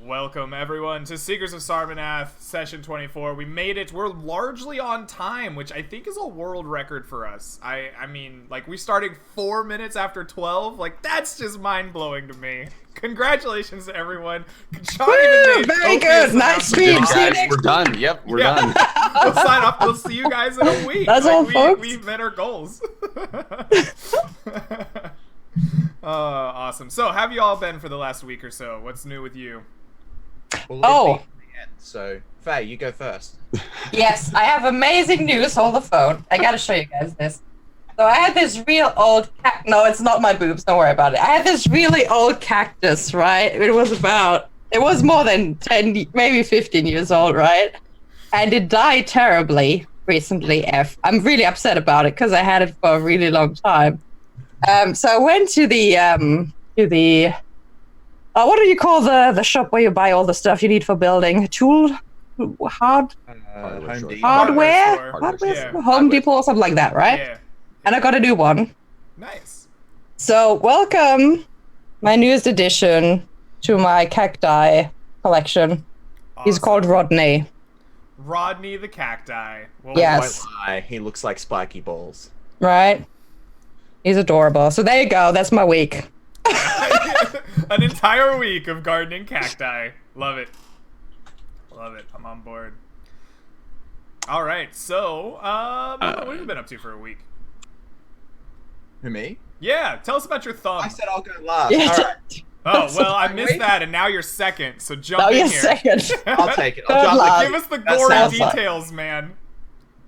Welcome everyone to Seekers of Sarmanath, session 24. We made it. We're largely on time, which I think is a world record for us. I mean, like, we starting 4 minutes after 12. Like, that's just mind-blowing to me. Congratulations to everyone. Woo, very good. Nice stream. See you next We're done. Yep, we're done. We'll sign off. We'll see you guys in a week. That's all, folks. We've met our goals. Awesome. So, how have you all been for the last week or so? What's new with you? Well, so, Faye, you go first. Yes, I have amazing news. Hold the phone. I gotta show you guys this. So I had this real old no, it's not my boobs. Don't worry about it. I had this really old cactus, right? It was more than 10, maybe 15 years old, right? And it died terribly recently. I'm really upset about it because I had it for a really long time. So I went to the what do you call the shop where you buy all the stuff you need for building? Hardware? Yeah. Home Depot or something like that, right? Yeah. And I got a new one. Nice. So welcome, my newest addition to my cacti collection. Awesome. He's called Rodney. Rodney the cacti. Well, Yes. Don't lie, he looks like spiky balls. Right? He's adorable. So there you go. That's my week. An entire week of gardening cacti. Love it. Love it. I'm on board. All right. So, what have you been up to for a week? Who, me? Yeah. Tell us about your thumb. I said I'll go last. Yeah. Alright, Oh, well, I missed Wait. that, and now you're second, so jump Oh, in you're here. second. I'll take it. Good I'll luck. Give us the That gory sounds like- details, man.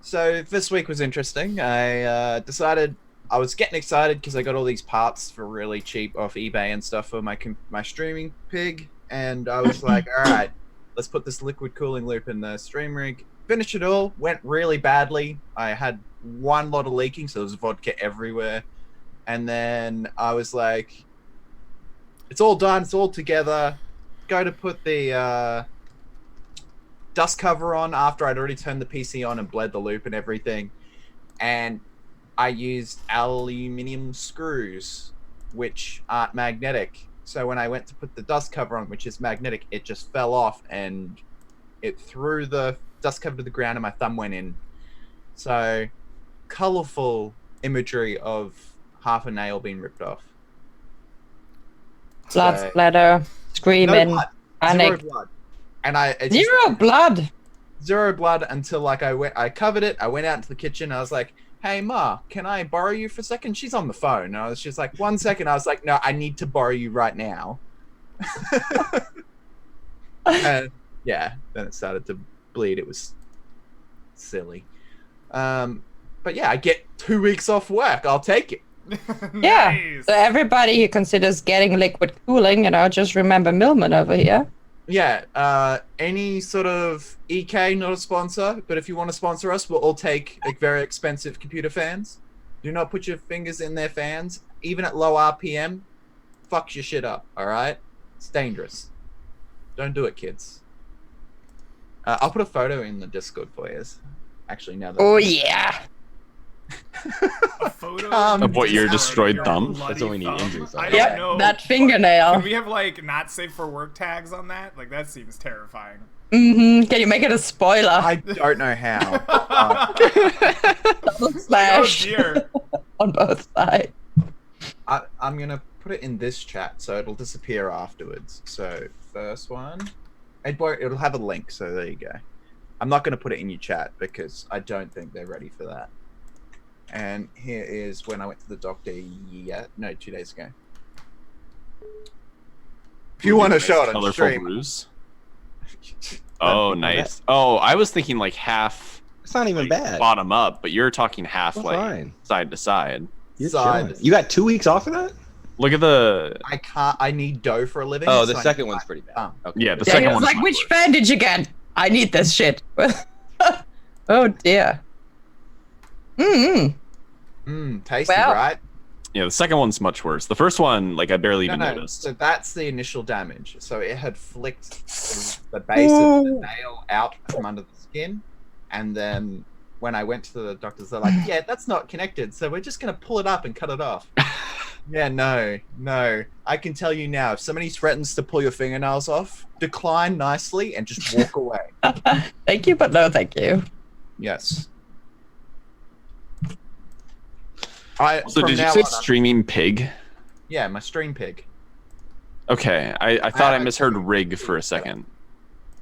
So, this week was interesting. I decided I was getting excited because I got all these parts for really cheap off eBay and stuff for my streaming pig, and I was like, alright, let's put this liquid cooling loop in the stream rig. Finished it all, went really badly. I had one lot of leaking, so there was vodka everywhere. And then I was like, it's all done, it's all together. Go to put the dust cover on after I'd already turned the PC on and bled the loop and everything. And I used aluminium screws, which aren't magnetic. So when I went to put the dust cover on, which is magnetic, it just fell off and it threw the dust cover to the ground and my thumb went in. So, colorful imagery of half a nail being ripped off. Blood So- splatter, No screaming, blood. panic. Zero blood. And Zero blood. zero blood until like I covered it. I went out into the kitchen. I was like, "Hey Ma, can I borrow you for a second?" She's on the phone. And I was just like, "1 second." I was like, "No, I need to borrow you right now." And yeah, then it started to bleed. It was silly. But yeah, I get 2 weeks off work. I'll take it. Yeah. Nice. So everybody who considers getting liquid cooling, just remember Millman over here. Yeah, any sort of EK, not a sponsor, but if you want to sponsor us, we'll all take like very expensive computer fans. Do not put your fingers in their fans, even at low RPM. Fucks your shit up, alright? It's dangerous. Don't do it, kids. I'll put a photo in the Discord for you. Actually, now that... Oh yeah. A photo Of what, your Discord destroyed your thumb? bloody That's all we need, thumb? injuries. I don't Yep, know. that fingernail. Can we have, like, not safe for work tags on that? Like, that seems terrifying. Mm-hmm. Can you make it a spoiler? I don't know how. Oh, Slash dear. on both sides. I'm gonna put it in this chat, so it'll disappear afterwards. So, first one... It'll have a link, so there you go. I'm not gonna put it in your chat, because I don't think they're ready for that. And here is when I went to the doctor 2 days ago. If you want to show it on Colorful stream. bruise. Oh, nice. Oh, I was thinking like half It's not even bad. bottom up, but you're talking half That's like fine. side to side. You're Side. chilling. You got 2 weeks off of that? Look at the I can't. I need dough for a living. Oh, the so I second need one's my pretty bad. thumb. Okay. yeah, the Yeah, second he was one's like, much which worse. bandage again? I need this shit. Oh dear. Tasty, Well. right? Yeah, the second one's much worse. The first one, like I barely No, even no. noticed. So that's the initial damage. So it had flicked the base of the nail out from under the skin, and then when I went to the doctors, they're like, "Yeah, that's not connected. So we're just gonna pull it up and cut it off." Yeah, no. I can tell you now, if somebody threatens to pull your fingernails off, decline nicely and just walk away. Thank you, but no thank you. Yes. So from did you now say on, streaming pig? Yeah, my stream pig. Okay, I thought I have misheard two rig PC for a set up. second.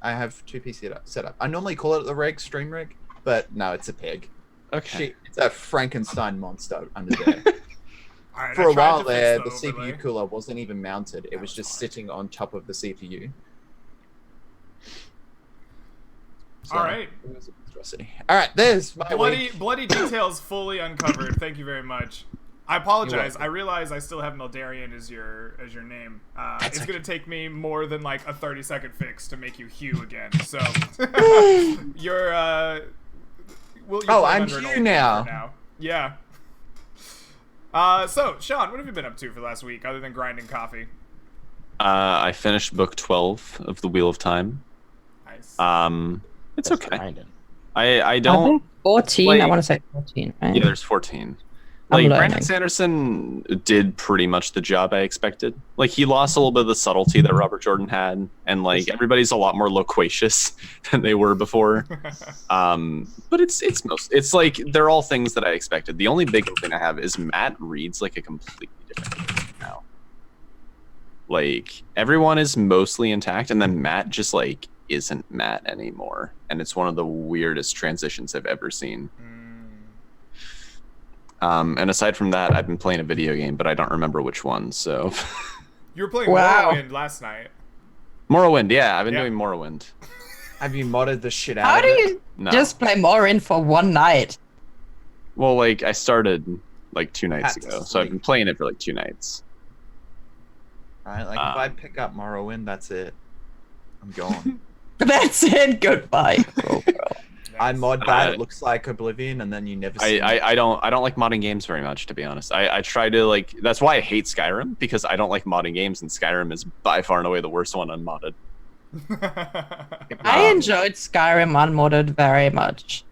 I have 2 PC set up. I normally call it the rig, stream rig, but no, it's a pig. Okay. It's a Frankenstein monster under there. All right, For I a tried while to fix there, the overlay. CPU cooler wasn't even mounted. It was was just hard. sitting on top of the CPU. So, All right. it was a monstrosity. All right, there's my week. Bloody details fully uncovered. Thank you very much. I apologize. welcome. I realize I still have Mildarian as your name. It's okay. gonna take me more than like a 30-second fix to make you Hugh again. So you're Oh, I'm Hugh now. Yeah. So Sean, what have you been up to for the last week other than grinding coffee? I finished book 12 of the Wheel of Time. Nice. It's That's okay. grinding. I I don't. think 14. I like- want to say 14, right? Yeah, there's 14. I'm Like, learning. Brandon Sanderson did pretty much the job I expected. Like, he lost a little bit of the subtlety that Robert Jordan had, and like everybody's a lot more loquacious than they were before. But it's like they're all things that I expected. The only big thing I have is Matt reads like a completely different character now. Like, everyone is mostly intact, and then Matt just like isn't Matt anymore, and it's one of the weirdest transitions I've ever seen. And aside from that, I've been playing a video game, but I don't remember which one. So, You were playing Wow. Morrowind last night. Morrowind, yeah, I've been Yeah. doing Morrowind. Have you modded the shit out How of do it? you No, just play Morin for one night? well, like I started like 2 nights Had to ago, so I've been sleep. playing it for like 2 nights. Right? Like, if I pick up Morrowind, that's it. I'm gone. That's it. Goodbye. I Nice. mod that, it looks like Oblivion, and then you never see it. I don't like modding games very much, to be honest. I try to like that's why I hate Skyrim, because I don't like modding games, and Skyrim is by far and away the worst one unmodded. I enjoyed Skyrim unmodded very much.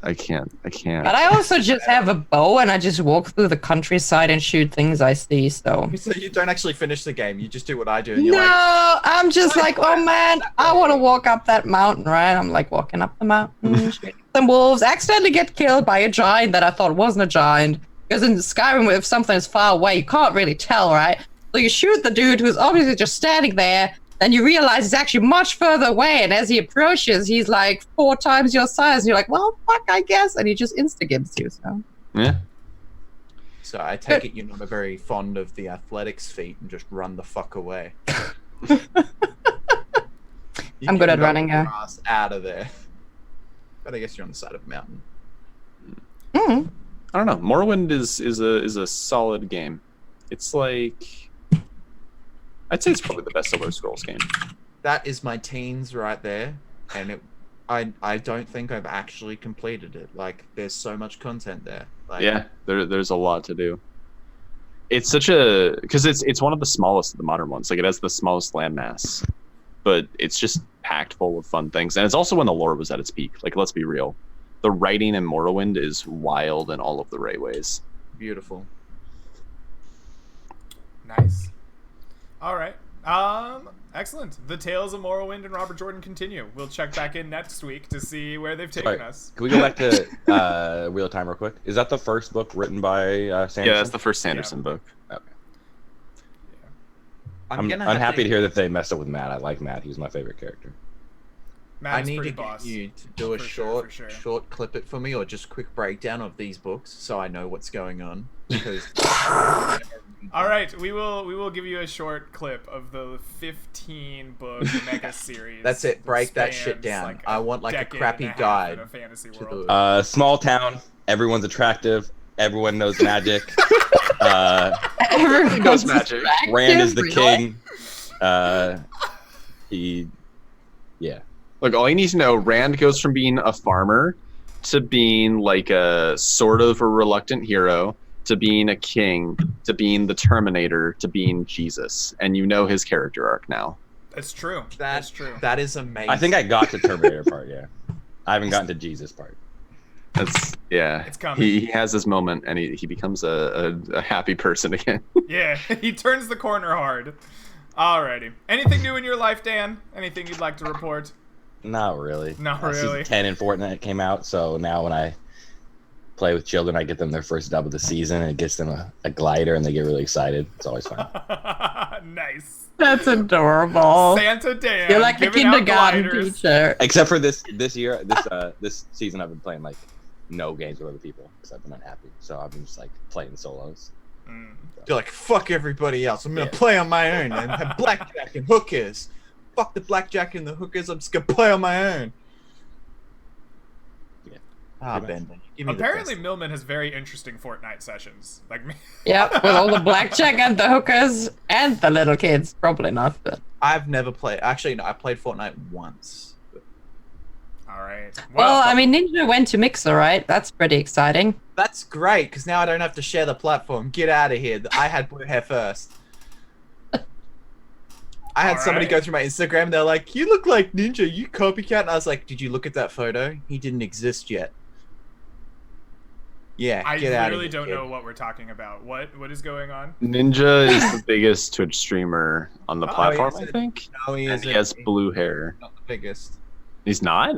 I can't. But I also just have a bow and I just walk through the countryside and shoot things I see, so. So you don't actually finish the game, you just do what I do, and you're No, like, I'm just like, oh man, I want to walk up that mountain, right? I'm like walking up the mountain, shooting some wolves, accidentally get killed by a giant that I thought wasn't a giant. Because in Skyrim, if something is far away, you can't really tell, right? So you shoot the dude who's obviously just standing there, then you realize he's actually much further away, and as he approaches, he's like 4 times your size, and you're like, well, fuck, I guess, and he just insta-gives you, so. Yeah. so I take it you're not very fond of the athletics feat and just run the fuck away. You I'm good can at knock running, your yeah. ass out of there. But I guess you're on the side of a mountain. Mm. I don't know. Morrowind is a solid game. It's like I'd say it's probably the best Elder Scrolls game. That is my teens right there, and I don't think I've actually completed it. Like, there's so much content there. Like, Yeah, there's a lot to do. It's such a because it's one of the smallest of the modern ones. Like, it has the smallest landmass, but it's just packed full of fun things. And it's also when the lore was at its peak. Like, let's be real, the writing in Morrowind is wild in all of the right ways. beautiful. Nice. All right. Excellent. The Tales of Morrowind and Robert Jordan continue. We'll check back in next week to see where they've taken Sorry, us. can we go back to Wheel of Time real quick? Is that the first book written by Sanderson? Yeah, that's the first Sanderson book. Okay. I'm gonna I'm have happy to hear that they messed up with Matt. I like Matt. He's my favorite character. Matt's I need pretty to boss. get you to do a For sure, short clip it for me, or just quick breakdown of these books, so I know what's going on. Because All right, we will give you a short clip of the 15-book mega series. That's it. Break that shit spans, down. like, I want like a decade crappy and half guide in a fantasy to world. the. Small town. Everyone's attractive. Everyone knows magic. Everyone knows magic. Rand is the Really? king. Yeah. Look, all you need to know, Rand goes from being a farmer to being like a sort of a reluctant hero to being a king to being the Terminator to being Jesus, and you know his character arc now. That's true. That's true. That is amazing. I think I got to Terminator part. Yeah. I haven't gotten to Jesus part. Yeah, It's coming. he has his moment, and he becomes a happy person again. Yeah, he turns the corner hard. Alrighty. Anything new in your life, Dan? Anything you'd like to report? Not really. Not really. Season 10 in Fortnite came out, so now when I play with children, I get them their first dub of the season, and it gets them a glider, and they get really excited. It's always fun. Nice. That's adorable. Santa Dan. You're like a giving out kindergarten gliders. teacher. Except for this year, this season, I've been playing like no games with other people because I've been unhappy. So I've been just like playing solos. You're like, fuck everybody else. I'm gonna Yeah. play on my own and have blackjack and hookers. Fuck the blackjack and the hookers. I'm just gonna play on my own. Yeah. Ah, Pretty much. Ben, give me Apparently, the best. Millman has very interesting Fortnite sessions. Like me. Yep, with all the blackjack and the hookers and the little kids. Probably not, but. I've never played. Actually, no, I played Fortnite once. All right. Well, I mean, Ninja went to Mixer, right? That's pretty exciting. That's great because now I don't have to share the platform. Get out of here. I had blue hair first. I had somebody Alright. go through my Instagram. They're like, "You look like Ninja. You copycat." And I was like, "Did you look at that photo? He didn't exist yet." Yeah, I get out of literally here, don't kid. know what we're talking about. What is going on? Ninja is the biggest Twitch streamer on the Oh, platform, yes, I think. No, he And isn't. he has He's blue hair. not the biggest. He's not?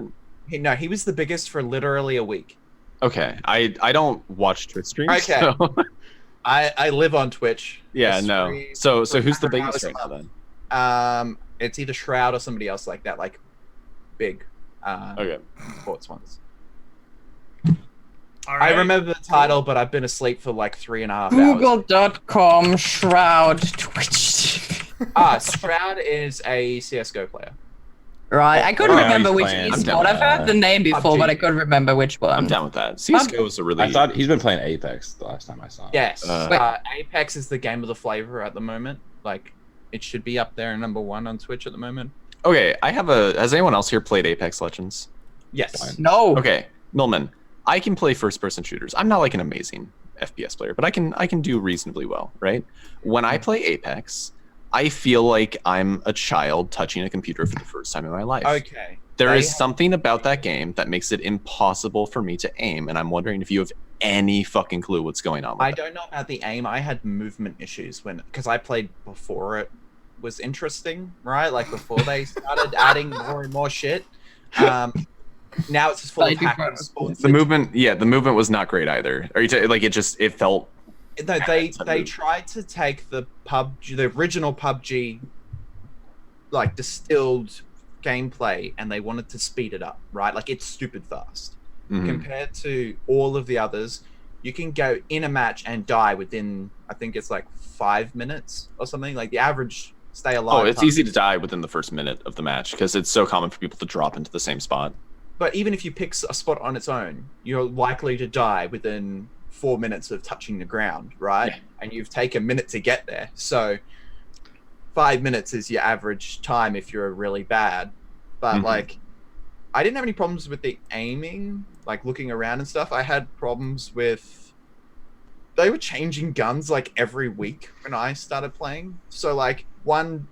No, he was the biggest for literally a week. Okay. I don't watch Twitch streams. Okay. So. I live on Twitch. Yeah, I no. stream So for who's the 100 biggest hours right a now month. then? It's either Shroud or somebody else like that, like big Okay. sports ones. All right. I remember the title, but I've been asleep for like 3.5 hours. Google.com Shroud Twitch. Shroud is a CS:GO player. Right, I couldn't Oh, remember he's which playing- I'm esport. down I've with heard the name before, PUBG. but I couldn't remember which one. I'm down with that. CSGO is a really... I thought he's been playing Apex the last time I saw him. Yes. Wait. Apex is the game of the flavor at the moment. Like, it should be up there number 1 on Twitch at the moment. Okay, I have a... Has anyone else here played Apex Legends? Yes. Fine. No. Okay, Millman, I can play first-person shooters. I'm not like an amazing FPS player, but I can do reasonably well, right? When I play Apex, I feel like I'm a child touching a computer for the first time in my life. Okay. There They is have- something about that game that makes it impossible for me to aim, and I'm wondering if you have any fucking clue what's going on with I that. don't know about the aim. I had movement issues because I played before it was interesting, right? Like before they started adding more and more shit. Now it's just full of They do hack and quite- sports. The movement was not great either. Are you like it felt... No, they to they move. tried to take the original PUBG, like distilled gameplay, and they wanted to speed it up, right? Like it's stupid fast Mhm. compared to all of the others. You can go in a match and die within, I think it's like 5 minutes or something. Like the average stay alive. Oh, it's time. easy to die within the first minute of the match because it's so common for people to drop into the same spot. But even if you pick a spot on its own, you're likely to die within 4 minutes of touching the ground, right? Yeah. And you've taken a minute to get there. So 5 minutes is your average time if you're really bad. But Mhm. like, I didn't have any problems with the aiming, like looking around and stuff. I had problems with, they were changing guns like every week when I started playing. So like one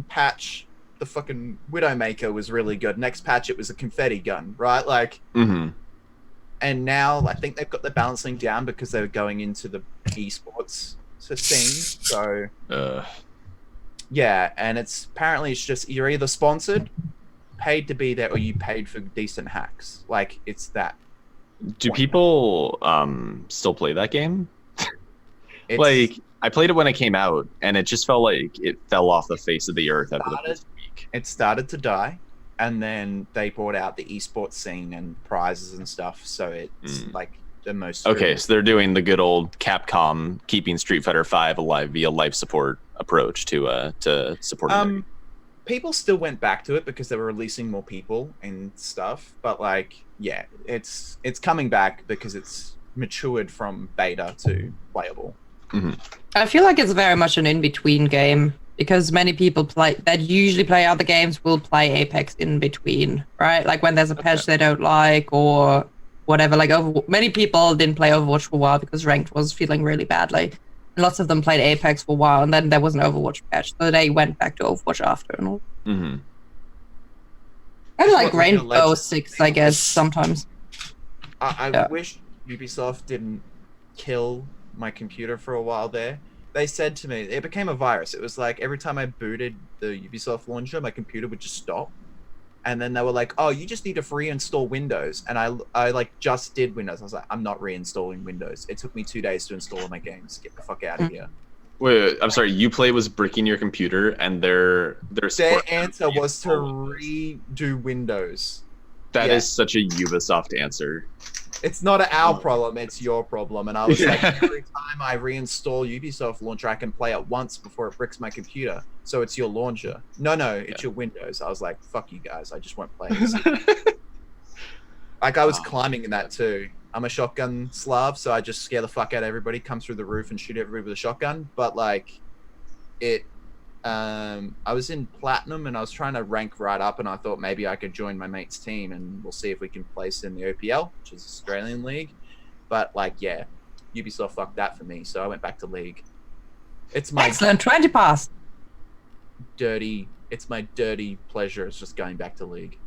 patch, the fucking Widowmaker was really good. Next patch, it was a confetti gun, right? Like, Mm-hmm. and now I think they've got the balancing down because they're going into the esports scene. So yeah, and it's apparently it's just you're either sponsored, paid to be there, or you paid for decent hacks. Like it's that. Do point. people still play that game? It's, Like, I played it when it came out, and it just felt like it fell off the face of the earth after the Started- first week. it started to die, and then they brought out the esports scene and prizes and stuff. So it's like the most. Okay, so they're doing the good old Capcom keeping Street Fighter V alive via life support approach to supporting it. People still went back to it because they were releasing more people and stuff. But like, yeah, it's coming back because it's matured from beta to playable. I feel like it's very much an in-between game because many people that usually play other games will play Apex in between, right? Like when there's a patch they don't like or whatever. Like many people didn't play Overwatch for a while because ranked was feeling really badly. And lots of them played Apex for a while, and then there was an Overwatch patch, so they went back to Overwatch after and all. Mm-hmm. Kind of like What, like a Rainbow Legend- Six, I guess, sometimes. I Yeah. wish Ubisoft didn't kill my computer for a while there. They said to me, it became a virus. It was like every time I booted the Ubisoft launcher, my computer would just stop. And then they were like, "Oh, you just need to reinstall Windows." And I like just did Windows. I was like, "I'm not reinstalling Windows. It took me 2 days to install all my games. Get the fuck out of here." Wait, I'm sorry. Uplay was bricking your computer, and their answer was to redo Windows. That is such a Ubisoft answer. It's not our problem, it's your problem. And I was like, every time I reinstall Ubisoft launcher, I can play it once before it bricks my computer. So it's your launcher. No, it's your Windows. I was like, fuck you guys, I just won't play this. Like, I was climbing in that too. I'm a shotgun Slav, so I just scare the fuck out of everybody, come through the roof and shoot everybody with a shotgun. But like, I was in Platinum and I was trying to rank right up, and I thought maybe I could join my mate's team and we'll see if we can place in the OPL, which is Australian League. But like, yeah, Ubisoft fucked that for me, so I went back to League. It's my Excellent, 20 pass. It's my dirty pleasure. It's just going back to League.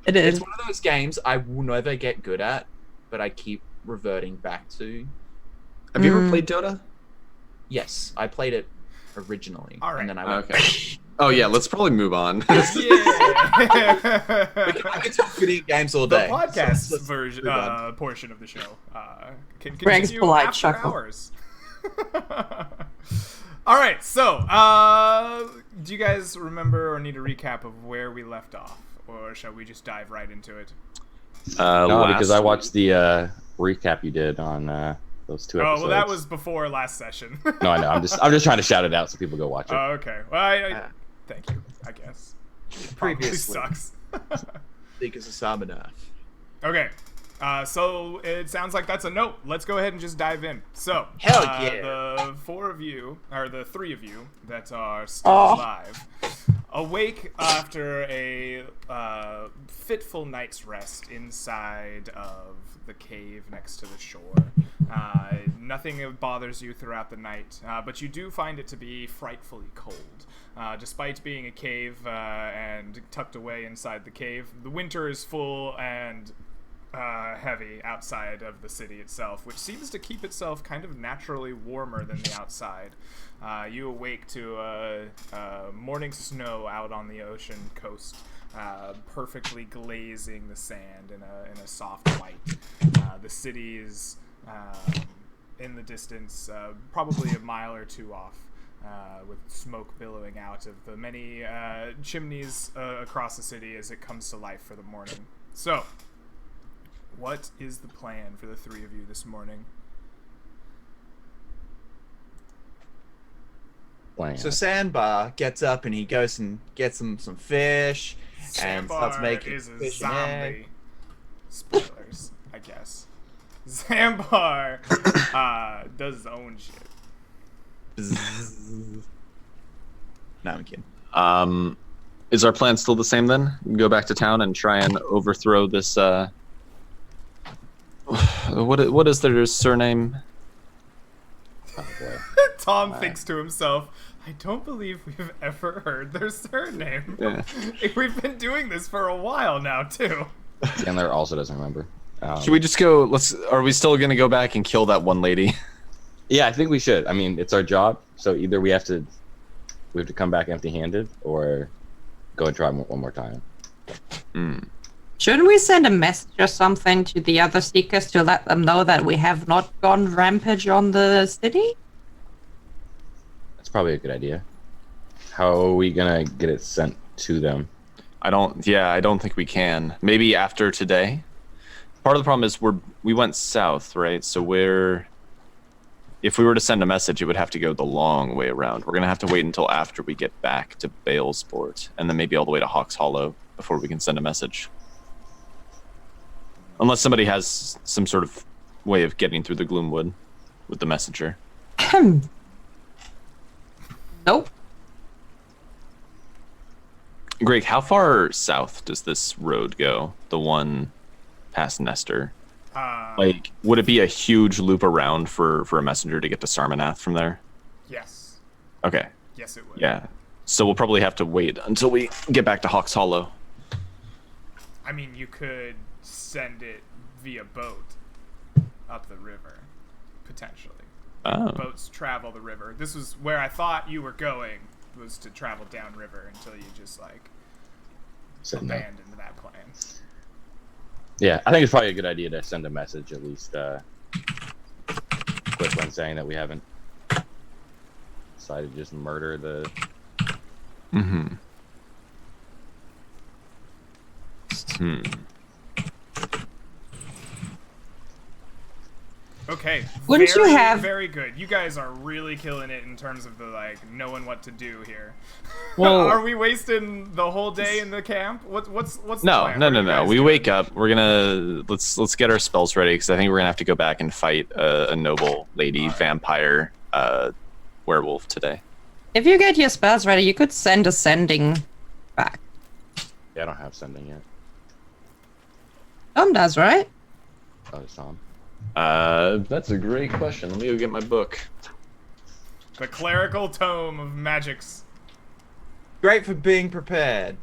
It is. It's one of those games I will never get good at, but I keep reverting back to. Have you ever played Dota? Yes, I played it originally. All right. And then I went. Okay. Oh yeah, let's probably move on. Yeah. I can talk video games all The day. podcast so let's version move on. portion of the show can Greg's continue polite after chuckle. hours. All right, so do you guys remember or need a recap of where we left off, or shall we just dive right into it? No, because I watched the recap you did on those 2 episodes. Oh, well, that was before last session. No, I know. I'm just trying to shout it out so people go watch it. Oh, okay. Well, thank you, I guess. Probably Previously, sucks. because of Sarmanath. Okay. So it sounds like that's a note. Let's go ahead and just dive in. So, Hell yeah. the 4 of you, or the 3 of you that are still alive, awake after a fitful night's rest inside of the cave next to the shore. Nothing bothers you throughout the night, but you do find it to be frightfully cold. Despite being a cave and tucked away inside the cave, the winter is full and heavy outside of the city itself, which seems to keep itself kind of naturally warmer than the outside. You awake to morning snow out on the ocean coast, perfectly glazing the sand in a soft white. The city is in the distance, probably a mile or 2 off, with smoke billowing out of the many chimneys across the city as it comes to life for the morning. So, what is the plan for the 3 of you this morning? So Sandbar gets up and he goes and gets some fish and starts making is a fish and egg. zombie. Spoilers, I guess. Zambar does his own shit. No, I'm kidding. Is our plan still the same then? Go back to town and try and overthrow this. What is their surname? Oh, boy. Tom thinks to himself, I don't believe we've ever heard their surname. Yeah. We've been doing this for a while now, too. Chandler also doesn't remember. Should we just go? Are we still gonna go back and kill that one lady? Yeah, I think we should. I mean, it's our job, so either we have to come back empty-handed, or go and try one more time. Shouldn't we send a message or something to the other seekers to let them know that we have not gone rampage on the city? That's probably a good idea. How are we gonna get it sent to them? I don't think we can. Maybe after today. Part of the problem is we went south, right? So if we were to send a message, it would have to go the long way around. We're gonna have to wait until after we get back to Balesport, and then maybe all the way to Hawks Hollow before we can send a message. Unless somebody has some sort of way of getting through the Gloomwood with the messenger. Nope. Greg, how far south does this road go? The one past Nestor? Like, would it be a huge loop around for a messenger to get to Sarmanath from there? Yes. Okay. Yes, it would. Yeah. So we'll probably have to wait until we get back to Hawks Hollow. I mean, you could send it via boat. up the river, potentially. Oh. Boats travel the river. This was where I thought you were going, was to travel downriver until you just, like, So, no. abandoned that plan. Yeah, I think it's probably a good idea to send a message, at least quick one, saying that we haven't decided to just murder the. Mm-hmm. Okay. Wouldn't you have- Very good. You guys are really killing it in terms of the, like, knowing what to do here. Well- are we wasting the whole day in the camp? What's the No, plan? no, What no, are you no. guys We doing? wake up. We're gonna let's get our spells ready because I think we're gonna have to go back and fight a noble lady vampire werewolf today. If you get your spells ready, you could send a sending back. Yeah, I don't have sending yet. Tom does, right? Oh, it's Tom. That's a great question. Let me go get my book. The clerical tome of magics. Great for being prepared.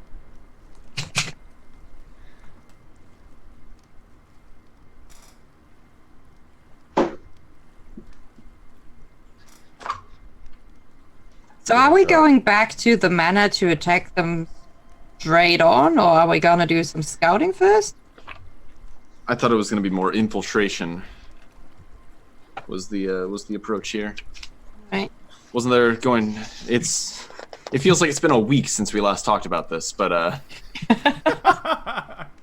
So are we going back to the manor to attack them straight on, or are we gonna do some scouting first? I thought it was gonna be more infiltration. Was the approach here? Right. Wasn't there going? It feels like it's been a week since we last talked about this, but if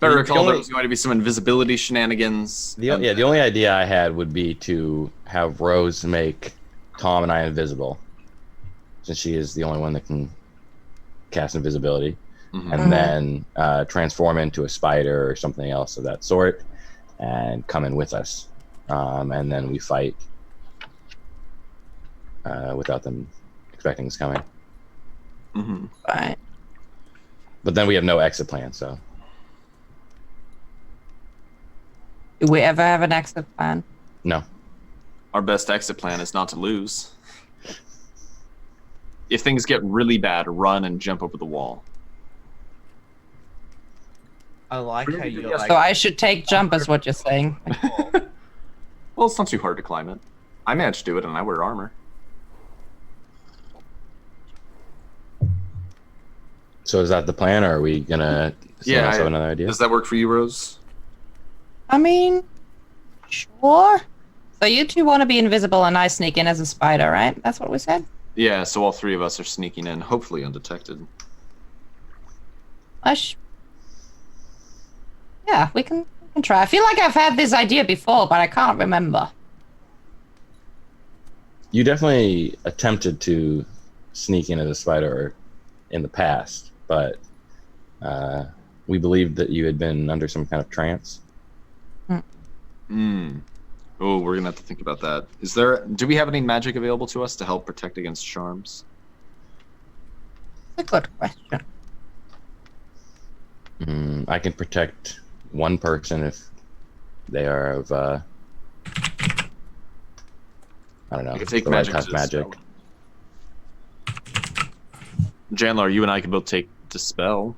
I recall, there was going to be some invisibility shenanigans. The only idea I had would be to have Rose make Tom and I invisible, since she is the only one that can cast invisibility, and then transform into a spider or something else of that sort, and come in with us, and then we fight without them expecting us coming. Right. But then we have no exit plan, so. Do we ever have an exit plan? No. Our best exit plan is not to lose. If things get really bad, run and jump over the wall. I like how you're like. So I should take jump, is what you're saying. Well, it's not too hard to climb it. I managed to do it, and I wear armor. So is that the plan, or are we gonna have another idea? Does that work for you, Rose? I mean, sure. So you two want to be invisible and I sneak in as a spider, right? That's what we said? Yeah, so all three of us are sneaking in, hopefully undetected. Yeah, we can try. I feel like I've had this idea before, but I can't remember. You definitely attempted to sneak in as a spider in the past, but we believed that you had been under some kind of trance. Oh, we're gonna have to think about that. Do we have any magic available to us to help protect against charms? That's a good question. I can protect one person if they are of, I don't know, I can take the right magic type of to magic. Janlar, you and I can both take Dispel.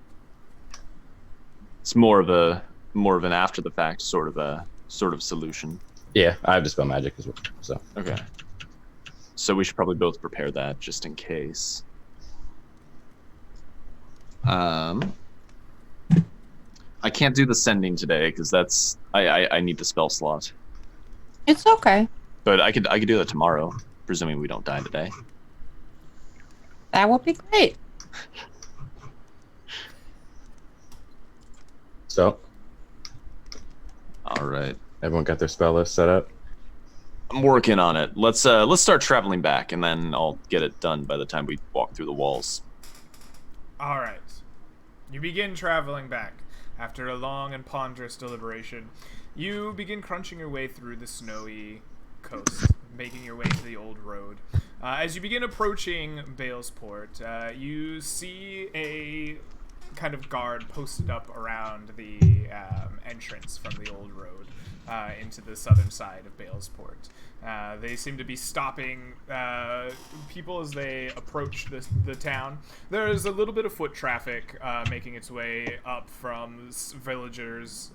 It's more of an after the fact sort of solution. Yeah, I have Dispel magic as well, so. Okay. So we should probably both prepare that just in case. I can't do the sending today because I need the spell slot. It's okay. But I could do that tomorrow, presuming we don't die today. That would be great. So, All right. everyone got their spell list set up? I'm working on it. Let's start traveling back, and then I'll get it done by the time we walk through the walls. All right. You begin traveling back. After a long and ponderous deliberation, you begin crunching your way through the snowy coast, making your way to the old road. As you begin approaching Balesport, you see a kind of guard posted up around the entrance from the old road into the southern side of Balesport. They seem to be stopping people as they approach the town. There's a little bit of foot traffic making its way up from villagers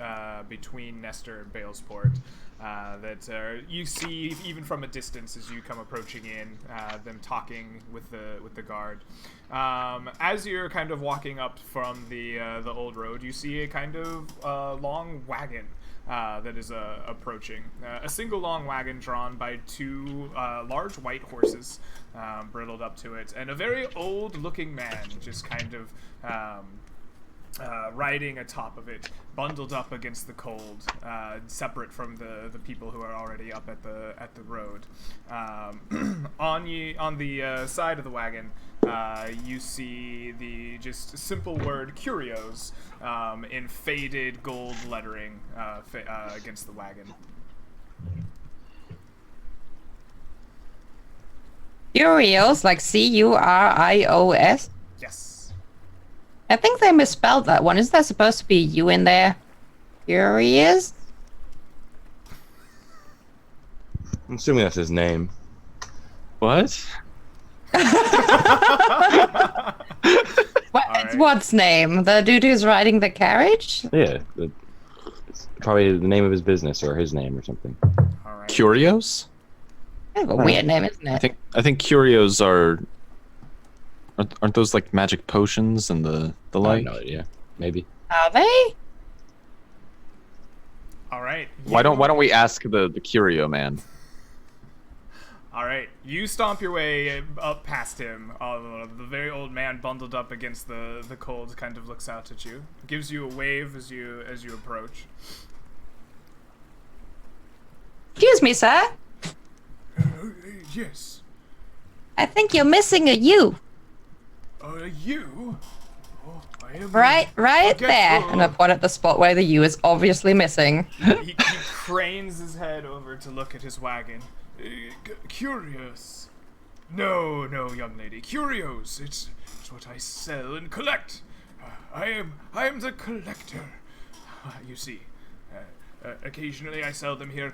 between Nestor and Balesport. that you see even from a distance as you come approaching in, them talking with the guard. As you're kind of walking up from the old road, you see a kind of long wagon that is approaching. A single long wagon drawn by two large white horses, bridled up to it, and a very old-looking man just kind of riding atop of it, bundled up against the cold, separate from the people who are already up at the road. On the side of the wagon, you see the just simple word "curios" in faded gold lettering against the wagon. Curios, like Curios. Yes. I think they misspelled that one. Isn't there supposed to be a U in there? Curious? I'm assuming that's his name. What? Alright. What's name? The dude who's riding the carriage? Yeah, it's probably the name of his business or his name or something. All right. Curios? Kind of a weird name, isn't it? I think curios aren't those like magic potions and the I like? have no idea. Maybe. Are they? All right. Why don't we ask the curio man? All right, you stomp your way up past him. The very old man, bundled up against the cold, kind of looks out at you, gives you a wave as you approach. Excuse me, sir. Yes. I think you're missing a U. You? Oh, I am. Right there. Forgetful. And I point at the spot where the U is obviously missing. He cranes his head over to look at his wagon. Curious. No, young lady. Curios. It's what I sell and collect. I am the collector. You see, occasionally I sell them here.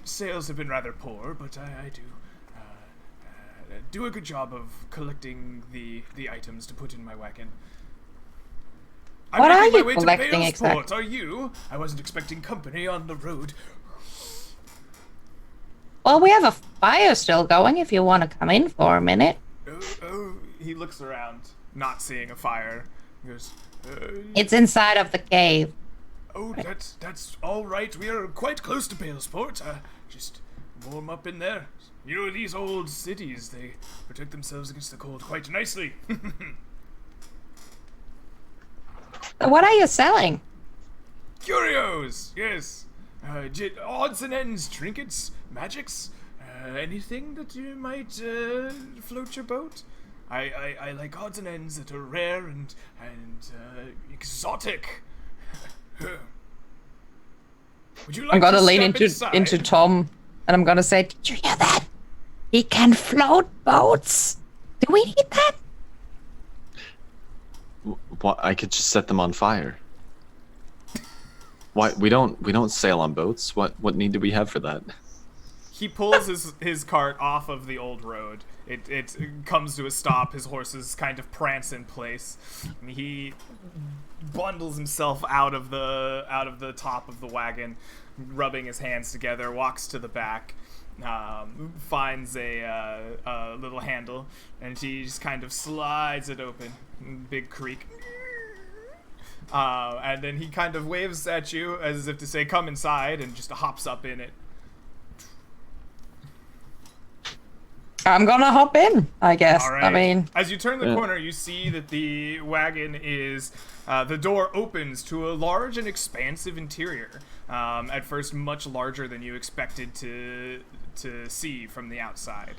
Sales have been rather poor, but I do a good job of collecting the items to put in my wagon. I'm What are making my you way collecting to Balesport. exactly? Are you? I wasn't expecting company on the road. Well, we have a fire still going if you want to come in for a minute. Oh, he looks around, not seeing a fire. He goes, It's inside of the cave. oh, that's all right. We are quite close to Balesport. Just warm up in there. You know, these old cities, they protect themselves against the cold quite nicely. What are you selling? Curios, yes. Odds and ends, trinkets, magics, anything that you might float your boat. I like odds and ends that are rare and exotic. Would you like I'm gonna to lean step into inside? Tom, and I'm gonna say, "Did you hear that? He can float boats. Do we need that?" What? I could just set them on fire. Why we don't sail on boats? What need do we have for that? He pulls his cart off of the old road. It comes to a stop. His horses kind of prance in place. And he bundles himself out of the top of the wagon, rubbing his hands together. Walks to the back, finds a little handle, and he just kind of slides it open. Big creak. And then he kind of waves at you as if to say, "Come inside," and just hops up in it. I'm gonna hop in, I guess. All right. I mean, as you turn the corner, you see that the wagon is. The door opens to a large and expansive interior. At first, much larger than you expected to see from the outside.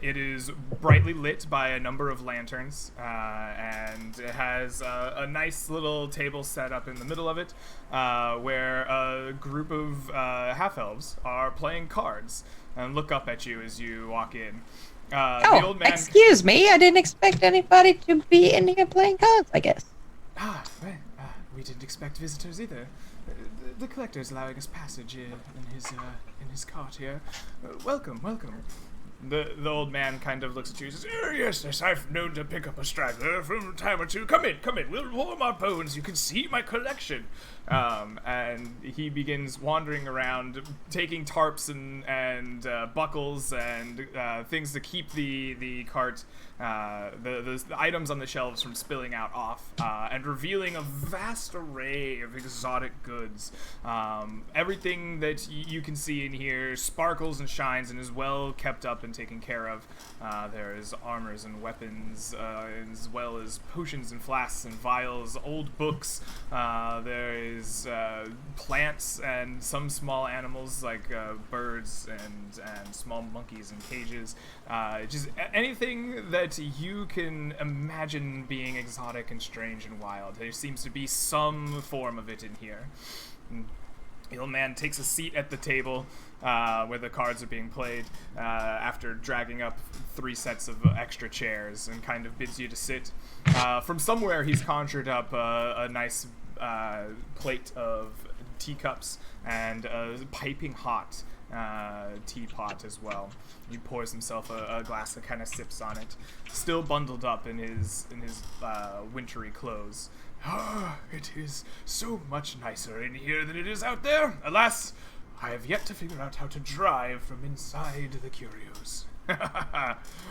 It is brightly lit by a number of lanterns, and it has a nice little table set up in the middle of it, where a group of half-elves are playing cards and look up at you as you walk in. The old man. excuse me. I didn't expect anybody to be in here playing cards, I guess. We didn't expect visitors either. The collector's allowing us passage in his cart here. Welcome. The old man kind of looks at you and says, yes, I've known to pick up a straggler from time or two. Come in, we'll warm our bones. You can see my collection. And he begins wandering around, taking tarps and buckles and things to keep the cart, the items on the shelves from spilling out off, and revealing a vast array of exotic goods. Everything that you can see in here sparkles and shines and is well kept up and taken care of. There is armors and weapons, as well as potions and flasks and vials, old books. There is plants and some small animals like birds and small monkeys in cages. Just anything that you can imagine being exotic and strange and wild. There seems to be some form of it in here. The old man takes a seat at the table where the cards are being played after dragging up 3 sets of extra chairs and kind of bids you to sit. From somewhere he's conjured up a nice plate of teacups and a piping hot teapot as well. He pours himself a glass and kind of sips on it, still bundled up in his wintry clothes. It is so much nicer in here than it is out there. Alas, I have yet to figure out how to drive from inside the curios.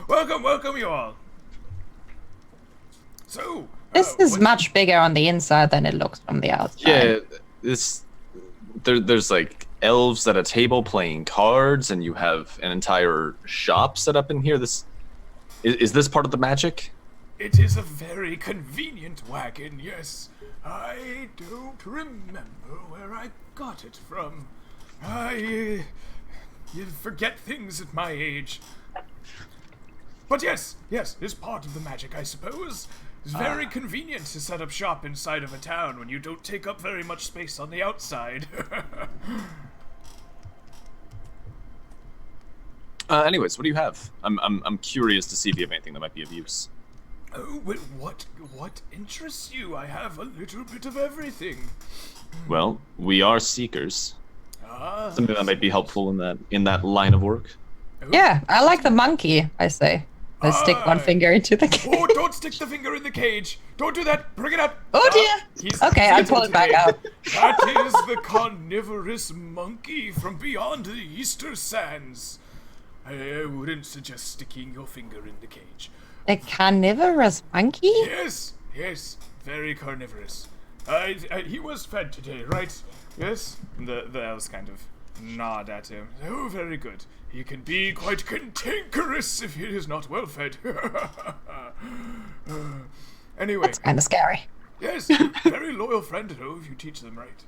Welcome you all. So, This is much bigger on the inside than it looks from the outside. Yeah, there's like elves at a table playing cards, and you have an entire shop set up in here. Is this part of the magic? It is a very convenient wagon, yes. I don't remember where I got it from. You forget things at my age. But yes, it's part of the magic, I suppose. It's very convenient to set up shop inside of a town when you don't take up very much space on the outside. Anyways, what do you have? I'm curious to see if you have anything that might be of use. Oh, well, what interests you? I have a little bit of everything. Well, we are seekers. Something that might be helpful in that line of work. Yeah, I like the monkey, I say. I stick one finger into the cage. Oh, don't stick the finger in the cage. Don't do that. Bring it out. Oh dear. Okay, I pull it back out. That is the carnivorous monkey from beyond the Easter sands. I wouldn't suggest sticking your finger in the cage. A carnivorous monkey? Yes, very carnivorous. He was fed today, right? Yes? The elves kind of nod at him. Oh, very good. He can be quite cantankerous if he is not well fed. Anyway. That's kind of scary. Yes, very loyal friend, if you teach them right.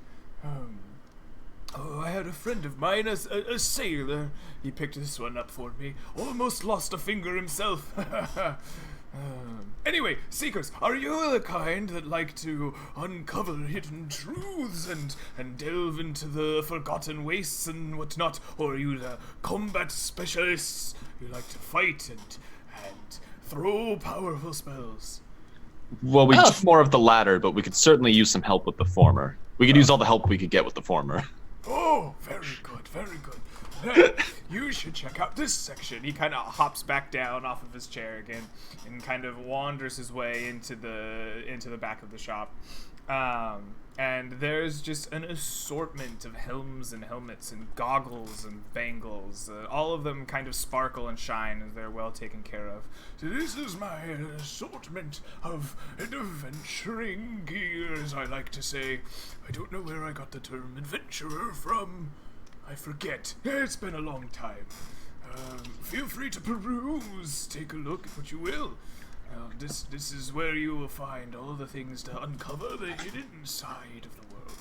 I had a friend of mine, a sailor. He picked this one up for me. Almost lost a finger himself. Anyway, seekers, are you the kind that like to uncover hidden truths and delve into the forgotten wastes and whatnot? Or are you the combat specialists? You like to fight and throw powerful spells? Well, we do more of the latter, but we could certainly use some help with the former. We could use all the help we could get with the former. Oh, very good, very good. Hey, you should check out this section. He kind of hops back down off of his chair again and kind of wanders his way into the back of the shop. And there's just an assortment of helms and helmets and goggles and bangles. All of them kind of sparkle and shine as they're well taken care of. So this is my assortment of adventuring gear, as I like to say. I don't know where I got the term adventurer from. I forget. It's been a long time. Feel free to peruse. Take a look at what you will. This is where you will find all the things to uncover the hidden side of the world.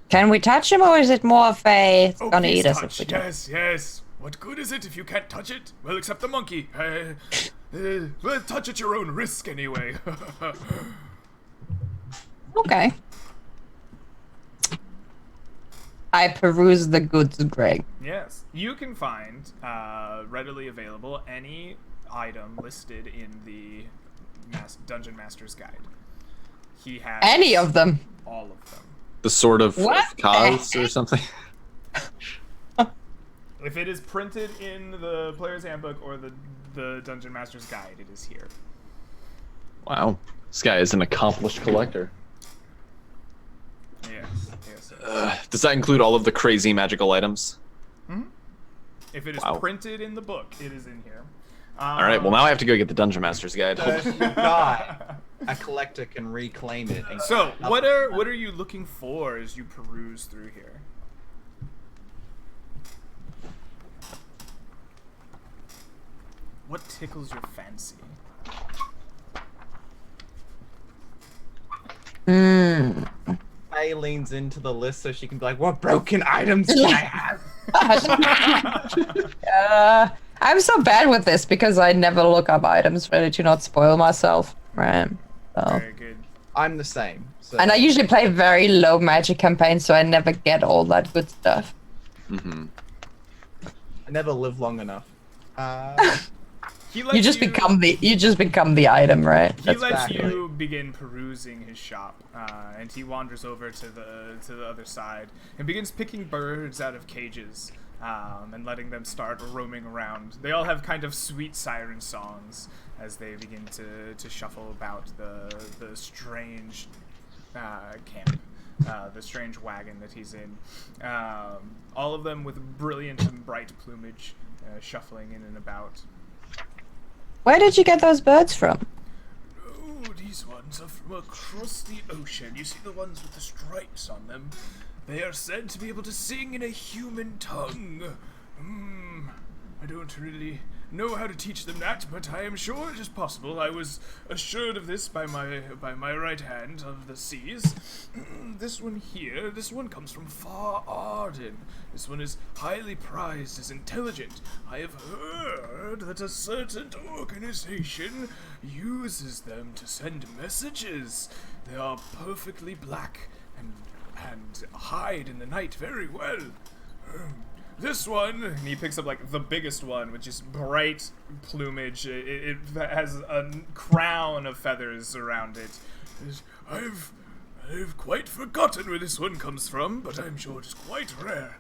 Can we touch him, or is it more of a it's gonna eat us if we do? Yes. What good is it if you can't touch it? Well, except the monkey. Well, touch at your own risk, anyway. Okay. I peruse the goods, Greg. Yes. You can find readily available any item listed in the Dungeon Master's Guide. He has Any of them? all of them. The sword of What? cause or something. If it is printed in the player's handbook or the Dungeon Master's Guide, it is here. Wow, this guy is an accomplished collector. Yes. Does that include all of the crazy magical items? If it is Wow. printed in the book, it is in here. All right. Well, now I have to go get the Dungeon Master's Guide. God, a collector can reclaim it. And So, what are you looking for as you peruse through here? What tickles your fancy? Faye leans into the list so she can be like, "What broken items can I have?" I'm so bad with this because I never look up items ready to not spoil myself. Right. So. Very good. I'm the same. So. And I usually play very low magic campaigns, so I never get all that good stuff. Mm-hmm. I never live long enough. You just become the item, right? He lets exactly. you begin perusing his shop, and he wanders over to the other side and begins picking birds out of cages, and letting them start roaming around. They all have kind of sweet siren songs as they begin to shuffle about the strange camp, the strange wagon that he's in. All of them with brilliant and bright plumage, shuffling in and about. Where did you get those birds from? Oh, these ones are from across the ocean. You see the ones with the stripes on them? They are said to be able to sing in a human tongue. I don't really know how to teach them that, but I am sure it is possible. I was assured of this by my right hand of the seas. This one here, this one comes from far Arden. This one is highly prized as intelligent. I have heard that a certain organization uses them to send messages. They are perfectly black and hide in the night very well. This one, and he picks up like the biggest one, which is bright plumage. It has a crown of feathers around it. I've quite forgotten where this one comes from, but I'm sure it's quite rare.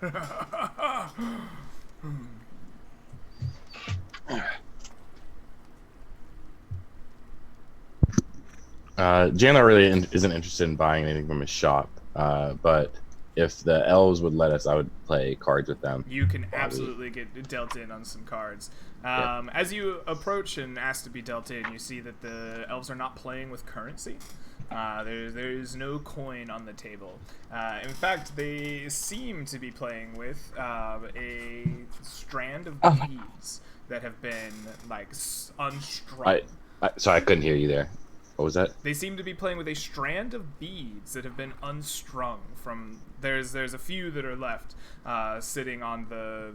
Chandler really isn't interested in buying anything from his shop, but if the elves would let us, I would play cards with them. You can absolutely get dealt in on some cards. As you approach and ask to be dealt in, you see that the elves are not playing with currency. There's no coin on the table. In fact, they seem to be playing with a strand of beads that have been like unstrung. Sorry, I couldn't hear you there. What was that? They seem to be playing with a strand of beads that have been unstrung from. There's a few that are left, sitting on the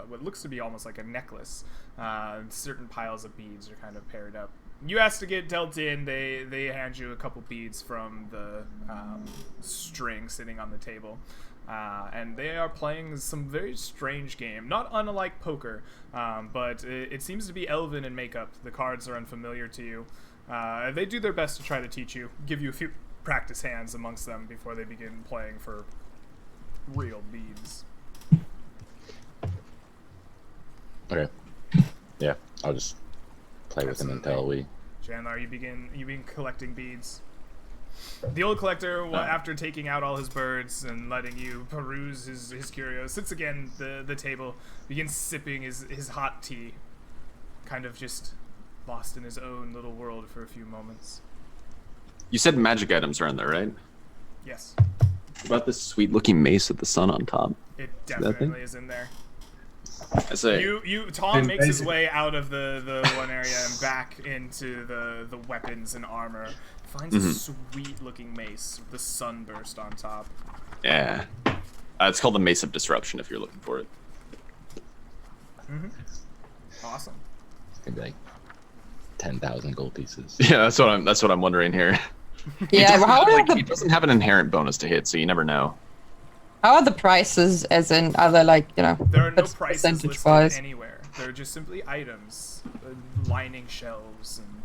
what looks to be almost like a necklace. Certain piles of beads are kind of paired up. You ask to get dealt in. They hand you a couple beads from the string sitting on the table. And they are playing some very strange game, not unlike poker, but it seems to be elven in makeup. The cards are unfamiliar to you. They do their best to try to teach you, give you a few practice hands amongst them before they begin playing for real beads. Okay. Yeah, I'll just play with them until we... Chandler, you begin collecting beads. The old collector, after taking out all his birds and letting you peruse his curios, sits again at the table, begins sipping his hot tea, kind of just lost in his own little world for a few moments. You said magic items are in there, right? Yes. What about this sweet-looking mace with the sun on top? It definitely is in there. I say. Tom makes his way out of the one area and back into the weapons and armor. Finds a sweet-looking mace with the sunburst on top. Yeah. It's called the Mace of Disruption if you're looking for it. Awesome. It's gonna be like 10,000 gold pieces. Yeah, that's what I'm wondering here. Yeah, It doesn't have an inherent bonus to hit, so you never know. how are the prices? As in, are they like There are no prices listed percentage-wise? anywhere. They're just simply items, lining shelves and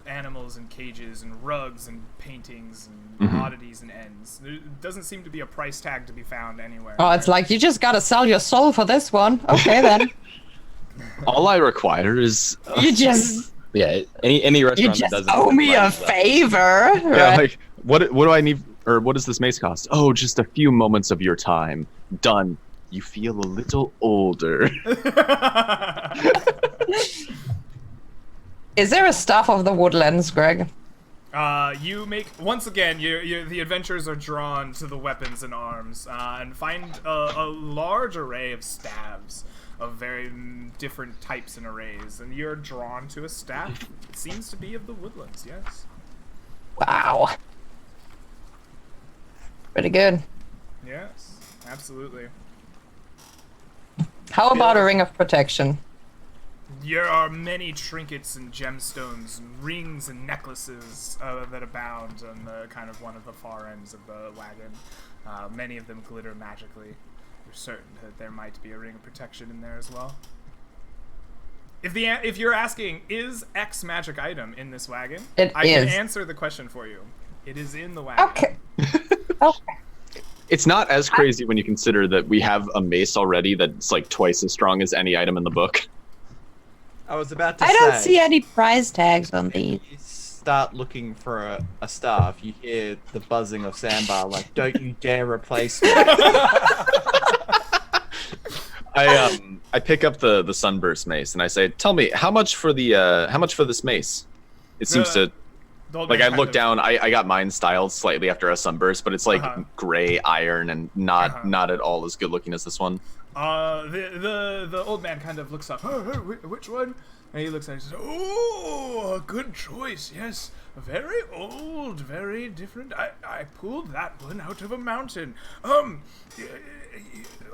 animals and cages and rugs and paintings and oddities and ends. There doesn't seem to be a price tag to be found anywhere. Oh, it's like, you just gotta sell your soul for this one. Okay, then. All I require is You just... Yeah, any restaurant You that just doesn't owe me a provide that. favor, yeah, right? like what do I need, or what does this mace cost? Oh, just a few moments of your time. Done. You feel a little older. Is there a Staff of the Woodlands, Greg? You make, once again, the adventurers are drawn to the weapons and arms, and find a large array of staves of very different types and arrays, and you're drawn to a staff. It seems to be of the Woodlands, yes. Wow. Pretty good. Yes, absolutely. How about a ring of protection? There are many trinkets and gemstones and rings and necklaces that abound on the kind of one of the far ends of the wagon. Many of them glitter magically. You're certain that there might be a ring of protection in there as well. If you're asking, is X magic item in this wagon? I can answer the question for you. It is in the wagon. Okay. Okay. It's not as crazy when you consider that we have a mace already that's like twice as strong as any item in the book. I was about to say. I don't see any price tags on these. You start looking for a staff, you hear the buzzing of Sandbar, like, don't you dare replace me. I pick up the sunburst mace and I say, "Tell me, how much for this mace?" It seems to, like, I look down. I got mine styled slightly after a sunburst, but it's like gray iron and not at all as good looking as this one. The old man kind of looks up. Which one? And he looks at it and says, "Oh, a good choice. Yes, very old, very different. I pulled that one out of a mountain.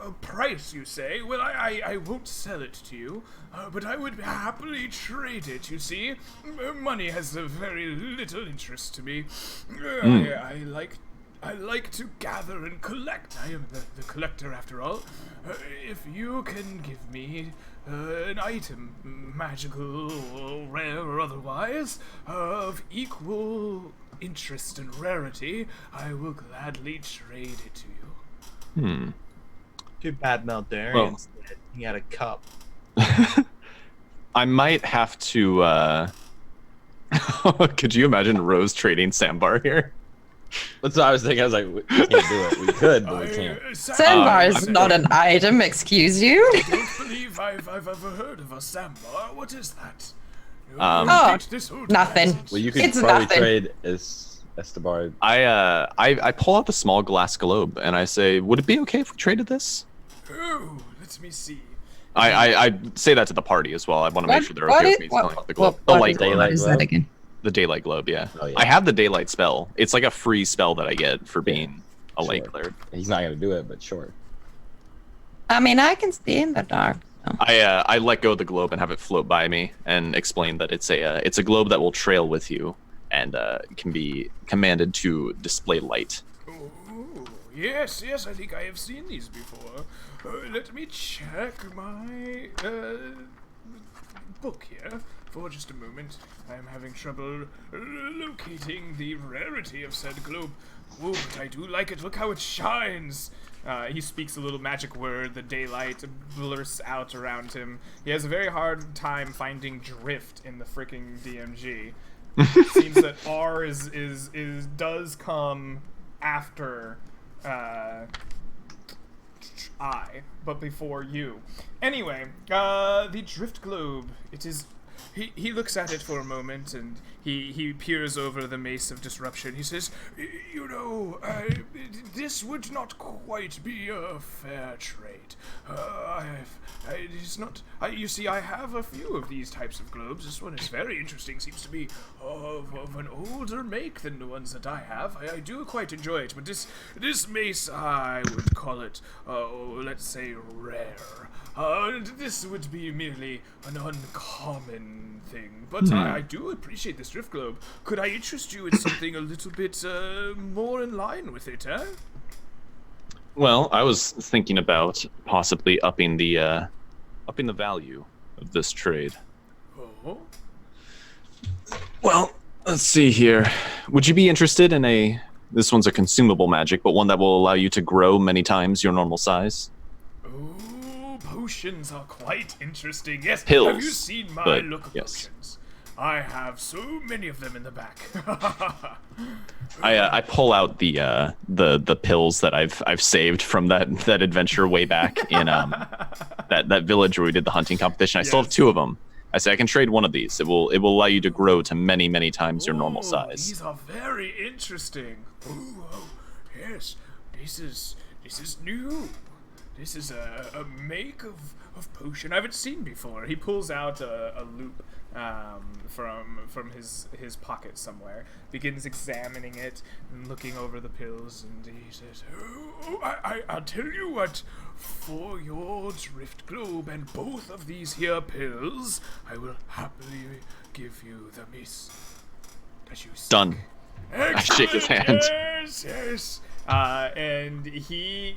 A price, you say? Well, I won't sell it to you, but I would happily trade it, you see. Money has a very little interest to me. I like to gather and collect. I am the collector, after all. If you can give me an item, magical or rare or otherwise, of equal interest and rarity, I will gladly trade it to you." Too bad Mel Darian Well. instead. He had a cup. I might have to. Could you imagine Rose trading Sambar here? That's what I was thinking. I was like, we can't do it. We could, but we can't. Sandbar is not an item, excuse you. I don't believe I've ever heard of a sandbar. What is that? Oh, This old nothing. man. Well, you could It's probably nothing. trade Estebar. I pull out the small glass globe and I say, "Would it be okay if we traded this?" Oh, let me see. I say that to the party as well. I want to make sure they're okay with me telling about the globe. The light globe. Daylight globe? again? The daylight globe, yeah. Oh, yeah. I have the daylight spell. It's like a free spell that I get for being a light Sure. cleric. He's not gonna do it, but sure. I mean, I can stay in the dark. So. I let go of the globe and have it float by me and explain that it's a globe that will trail with you and can be commanded to display light. Oh, yes, I think I have seen these before. Let me check my book here for just a moment. I am having trouble locating the rarity of said globe. Oh, but I do like it. Look how it shines. He speaks a little magic word. The daylight blurs out around him. He has a very hard time finding drift in the freaking DMG. It seems that R does come after I, but before you. Anyway, the drift globe. It is. He looks at it for a moment and he peers over the mace of disruption. He says, "You know, this would not quite be a fair trade. It is not. You see, I have a few of these types of globes. This one is very interesting. Seems to be of an older make than the ones that I have. I do quite enjoy it, but this mace, I would call it, let's say, rare. This would be merely an uncommon thing, but I do appreciate this drift globe. Could I interest you in something a little bit more in line with it, eh?" Well, I was thinking about possibly upping the value of this trade. Oh? Well, let's see here. Would you be interested in a... This one's a consumable magic, but one that will allow you to grow many times your normal size? Oh, potions are quite interesting. Yes, Pills, have you seen my but look of yes. potions? I have so many of them in the back. I pull out the pills that I've saved from that adventure way back in that village where we did the hunting competition. I still have 2 of them. I say I can trade one of these. It will allow you to grow to many times your normal size. These are very interesting. Oh, yes. This is new. This is a make of potion I haven't seen before. He pulls out a loop from his pocket somewhere, begins examining it and looking over the pills, and he says, I'll tell you what, for your drift globe and both of these here pills, I will happily give you the miss that you seek. Done. Excellent. I shake his hand. Yes. And he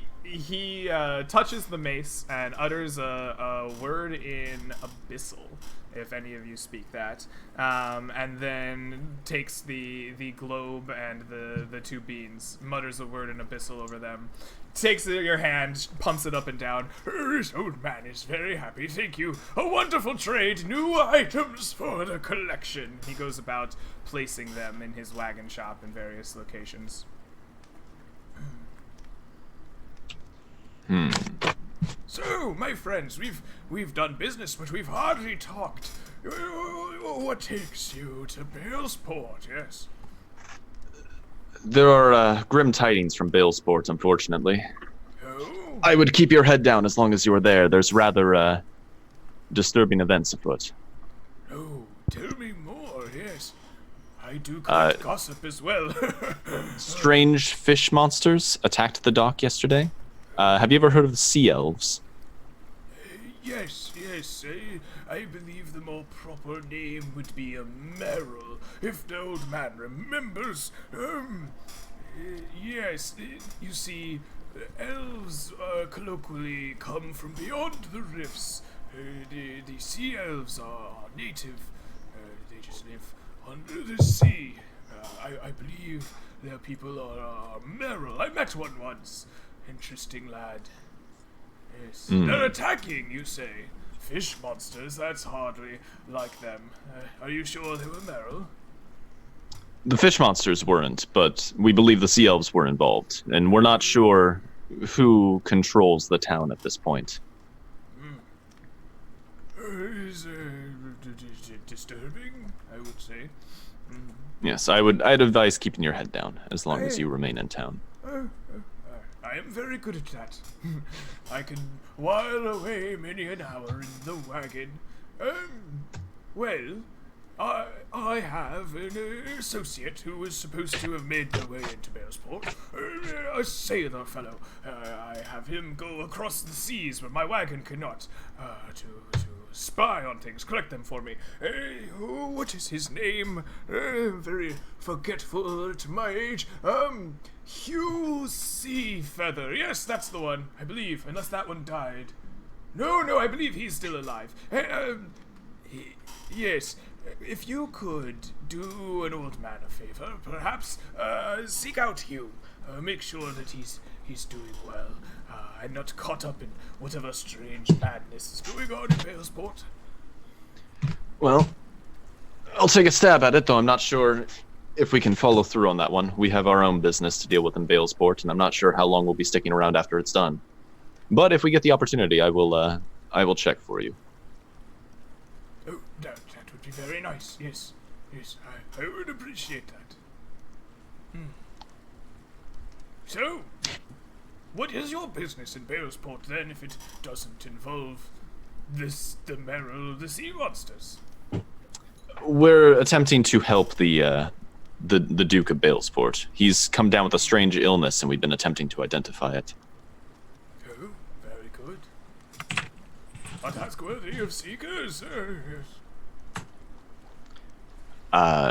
touches the mace and utters a word in abyssal, if any of you speak that, and then takes the globe and the 2 beans, mutters a word in abyssal over them, takes your hand, pumps it up and down. This old man is very happy, thank you. A wonderful trade, new items for the collection. He goes about placing them in his wagon shop in various locations. So, my friends, we've done business, but we've hardly talked. What takes you to Balesport? Yes. There are grim tidings from Balesport, unfortunately. Oh. I would keep your head down as long as you were there. There's rather disturbing events afoot. Oh, tell me more. Yes, I do collect gossip as well. Strange fish monsters attacked the dock yesterday. Have you ever heard of the sea elves? Yes. I believe the more proper name would be a merrill, if the old man remembers. Yes, you see, elves colloquially come from beyond the rifts. The sea elves are native. They just live under the sea. I believe their people are merrill. I met one once. Interesting lad. Yes. They're attacking, you say? Fish monsters? That's hardly like them. Are you sure they were merrill? The fish monsters weren't, but we believe the sea elves were involved, and we're not sure who controls the town at this point. Is disturbing, I would say. Yes, I'd advise keeping your head down as long as you remain in town. I am very good at that. I can while away many an hour in the wagon. Well, I have an associate who was supposed to have made their way into Balesport. A sailor fellow. I have him go across the seas where my wagon cannot, to spy on things, collect them for me. What is his name? Very forgetful at my age. Hugh Seafeather. Yes, that's the one, I believe, unless that one died. No, I believe he's still alive. Yes, if you could do an old man a favor, perhaps seek out Hugh. Make sure that he's doing well, and not caught up in whatever strange madness is going on in Balesport. Well, I'll take a stab at it, though I'm not sure if we can follow through on that one. We have our own business to deal with in Balesport, and I'm not sure how long we'll be sticking around after it's done. But if we get the opportunity, I will check for you. Oh, that would be very nice. Yes, I would appreciate that. So, what is your business in Balesport then, if it doesn't involve the Merrill, the sea monsters? We're attempting to help the Duke of Balesport. He's come down with a strange illness, and we've been attempting to identify it. Oh, very good. A task worthy of seekers. Yes.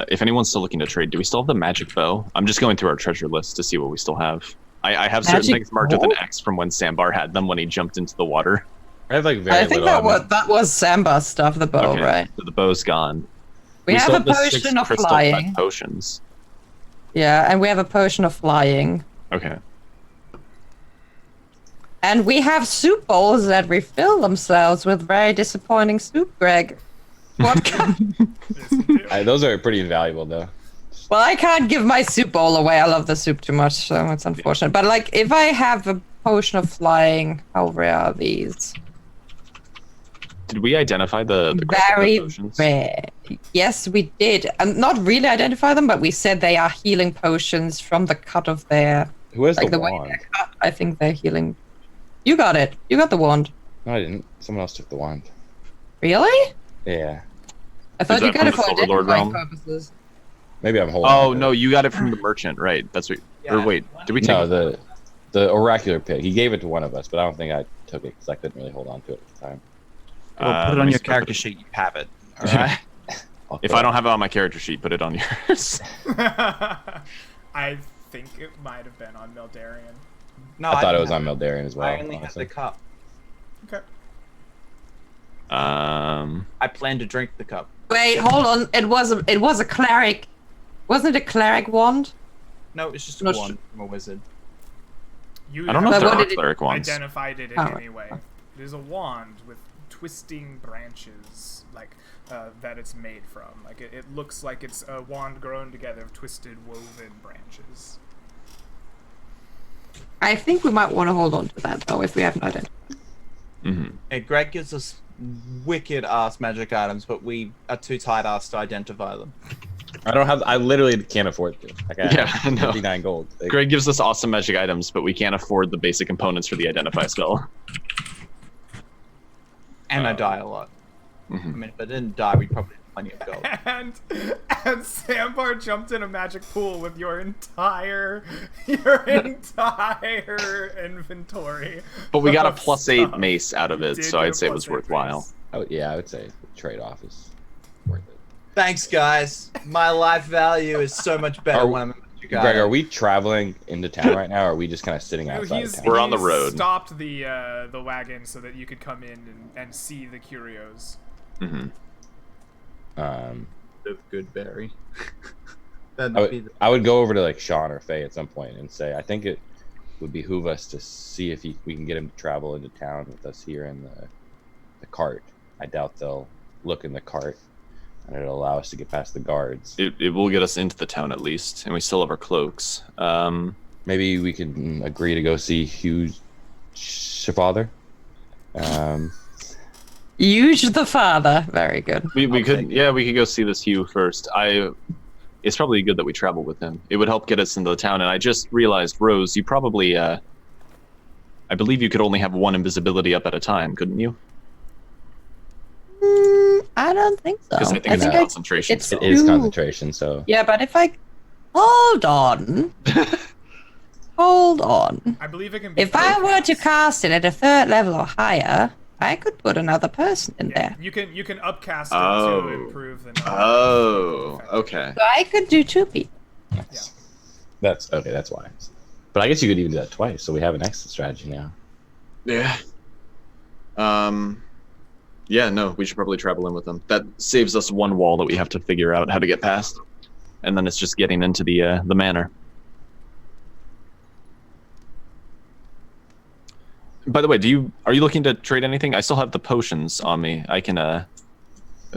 If anyone's still looking to trade, do we still have the magic bow? I'm just going through our treasure list to see what we still have. I have certain Magic things marked with an bow? X from when Sambar had them when he jumped into the water. I have like very I think little. that was Samba's stuff, the bow, Okay, right? so the bow's gone. We have still a the 6 potion of crystal flying. fed potions. Yeah, and we have a potion of flying. Okay. And we have soup bowls that refill themselves with very disappointing soup, Greg. What kind? Yes, you do. Those are pretty invaluable though. Well, I can't give my soup bowl away. I love the soup too much, so it's unfortunate. But like, if I have a potion of flying, how rare are these? Did we identify the crystal Very fed potions? rare. Yes, we did. And not really identify them, but we said they are healing potions from the cut of their... Who has Like the the way wand? they're cut, I think they're healing. You got it. You got the wand. No, I didn't. Someone else took the wand. Really? Yeah. I thought that you got from it the for Silver Lord identifying realm? purposes. Maybe I'm holding. Oh on to no, it. you got it from the merchant, right? That's what. Or Yeah. wait, did we take? No, it? the oracular pig. He gave it to one of us, but I don't think I took it because I couldn't really hold on to it at the time. Well, put it let on me your see. character sheet. You have it. All right. If I don't have it on my character sheet, put it on yours. I think it might have been on Mildarian. No, I thought it didn't was on have Mildarian as well. I only have honestly. the cup. Okay. I plan to drink the cup. Wait, hold on. It was a cleric. Wasn't it a cleric wand? No, it's just a Not wand from a wizard. You I don't know if have But there what are did it- cleric ones. identified it in Oh. any way. It is a wand with twisting branches, like that it's made from. Like it looks like it's a wand grown together of twisted, woven branches. I think we might want to hold on to that though if we haven't identified. Mm-hmm. Hey, Greg gives us wicked ass magic items, but we are too tight ass to identify them. I don't have. I literally can't afford to. Like, I Yeah, have I know. 59 gold. Like, Greg gives us awesome magic items, but we can't afford the basic components for the identify spell. And I die a lot. I Mhm. mean, if I didn't die, we'd probably have plenty of gold. And Sambar jumped in a magic pool with your entire inventory. But we got a of +8 stuff. mace out of it, Did so get I'd a say it was +8 worthwhile. mace. yeah, I would say the trade-off is worth it. Thanks, guys. My life value is so much better Are- when I'm a magic Greg, item. are we traveling into town right now, or are we just kind of sitting outside of town? We're on the he's road. Stopped the wagon so that you could come in and see the curios. Mm-hmm. Good berry. I would go over to like Sean or Faye at some point and say, I think it would behoove us to see if we can get him to travel into town with us here in the cart. I doubt they'll look in the cart, and it'll allow us to get past the guards. It will get us into the town at least, and we still have our cloaks. Maybe we could agree to go see Hugh's father. Use the father. Very good. We could go see this Hugh first. It's probably good that we travel with him. It would help get us into the town. And I just realized, Rose, you probably I believe you could only have one invisibility up at a time, couldn't you? I don't think so. Because I think it's a concentration. it's- spell. It is Ooh. concentration, so Yeah, but if I hold on, hold on. I believe it can be. If I were to focused. cast it at a 3rd level or higher, I could put another person in Yeah, there. you can upcast it Oh. to improve the number. Oh, okay. So I could do 2 people. nice. That's okay. That's wise. But I guess you could even do that twice, so we have an exit strategy now. Yeah. Yeah, no, we should probably travel in with them. That saves us one wall that we have to figure out how to get past. And then it's just getting into the manor. By the way, are you looking to trade anything? I still have the potions on me. I can are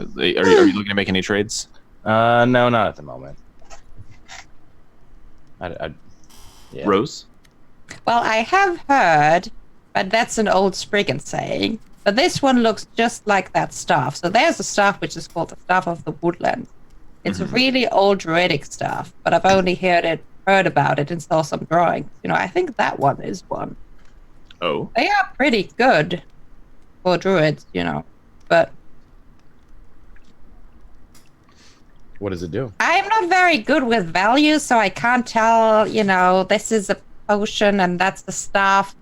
you looking to make any trades? No, not at the moment. Yeah. Rose? Well, I have heard, but that's an old Spriggan saying, but this one looks just like that staff. So there's a staff which is called the Staff of the Woodland. It's a really old druidic staff, but I've only heard about it and saw some drawings. I think that one is one. Oh. They are pretty good for druids, but What does it do? I'm not very good with values, so I can't tell, this is a potion and that's the staff.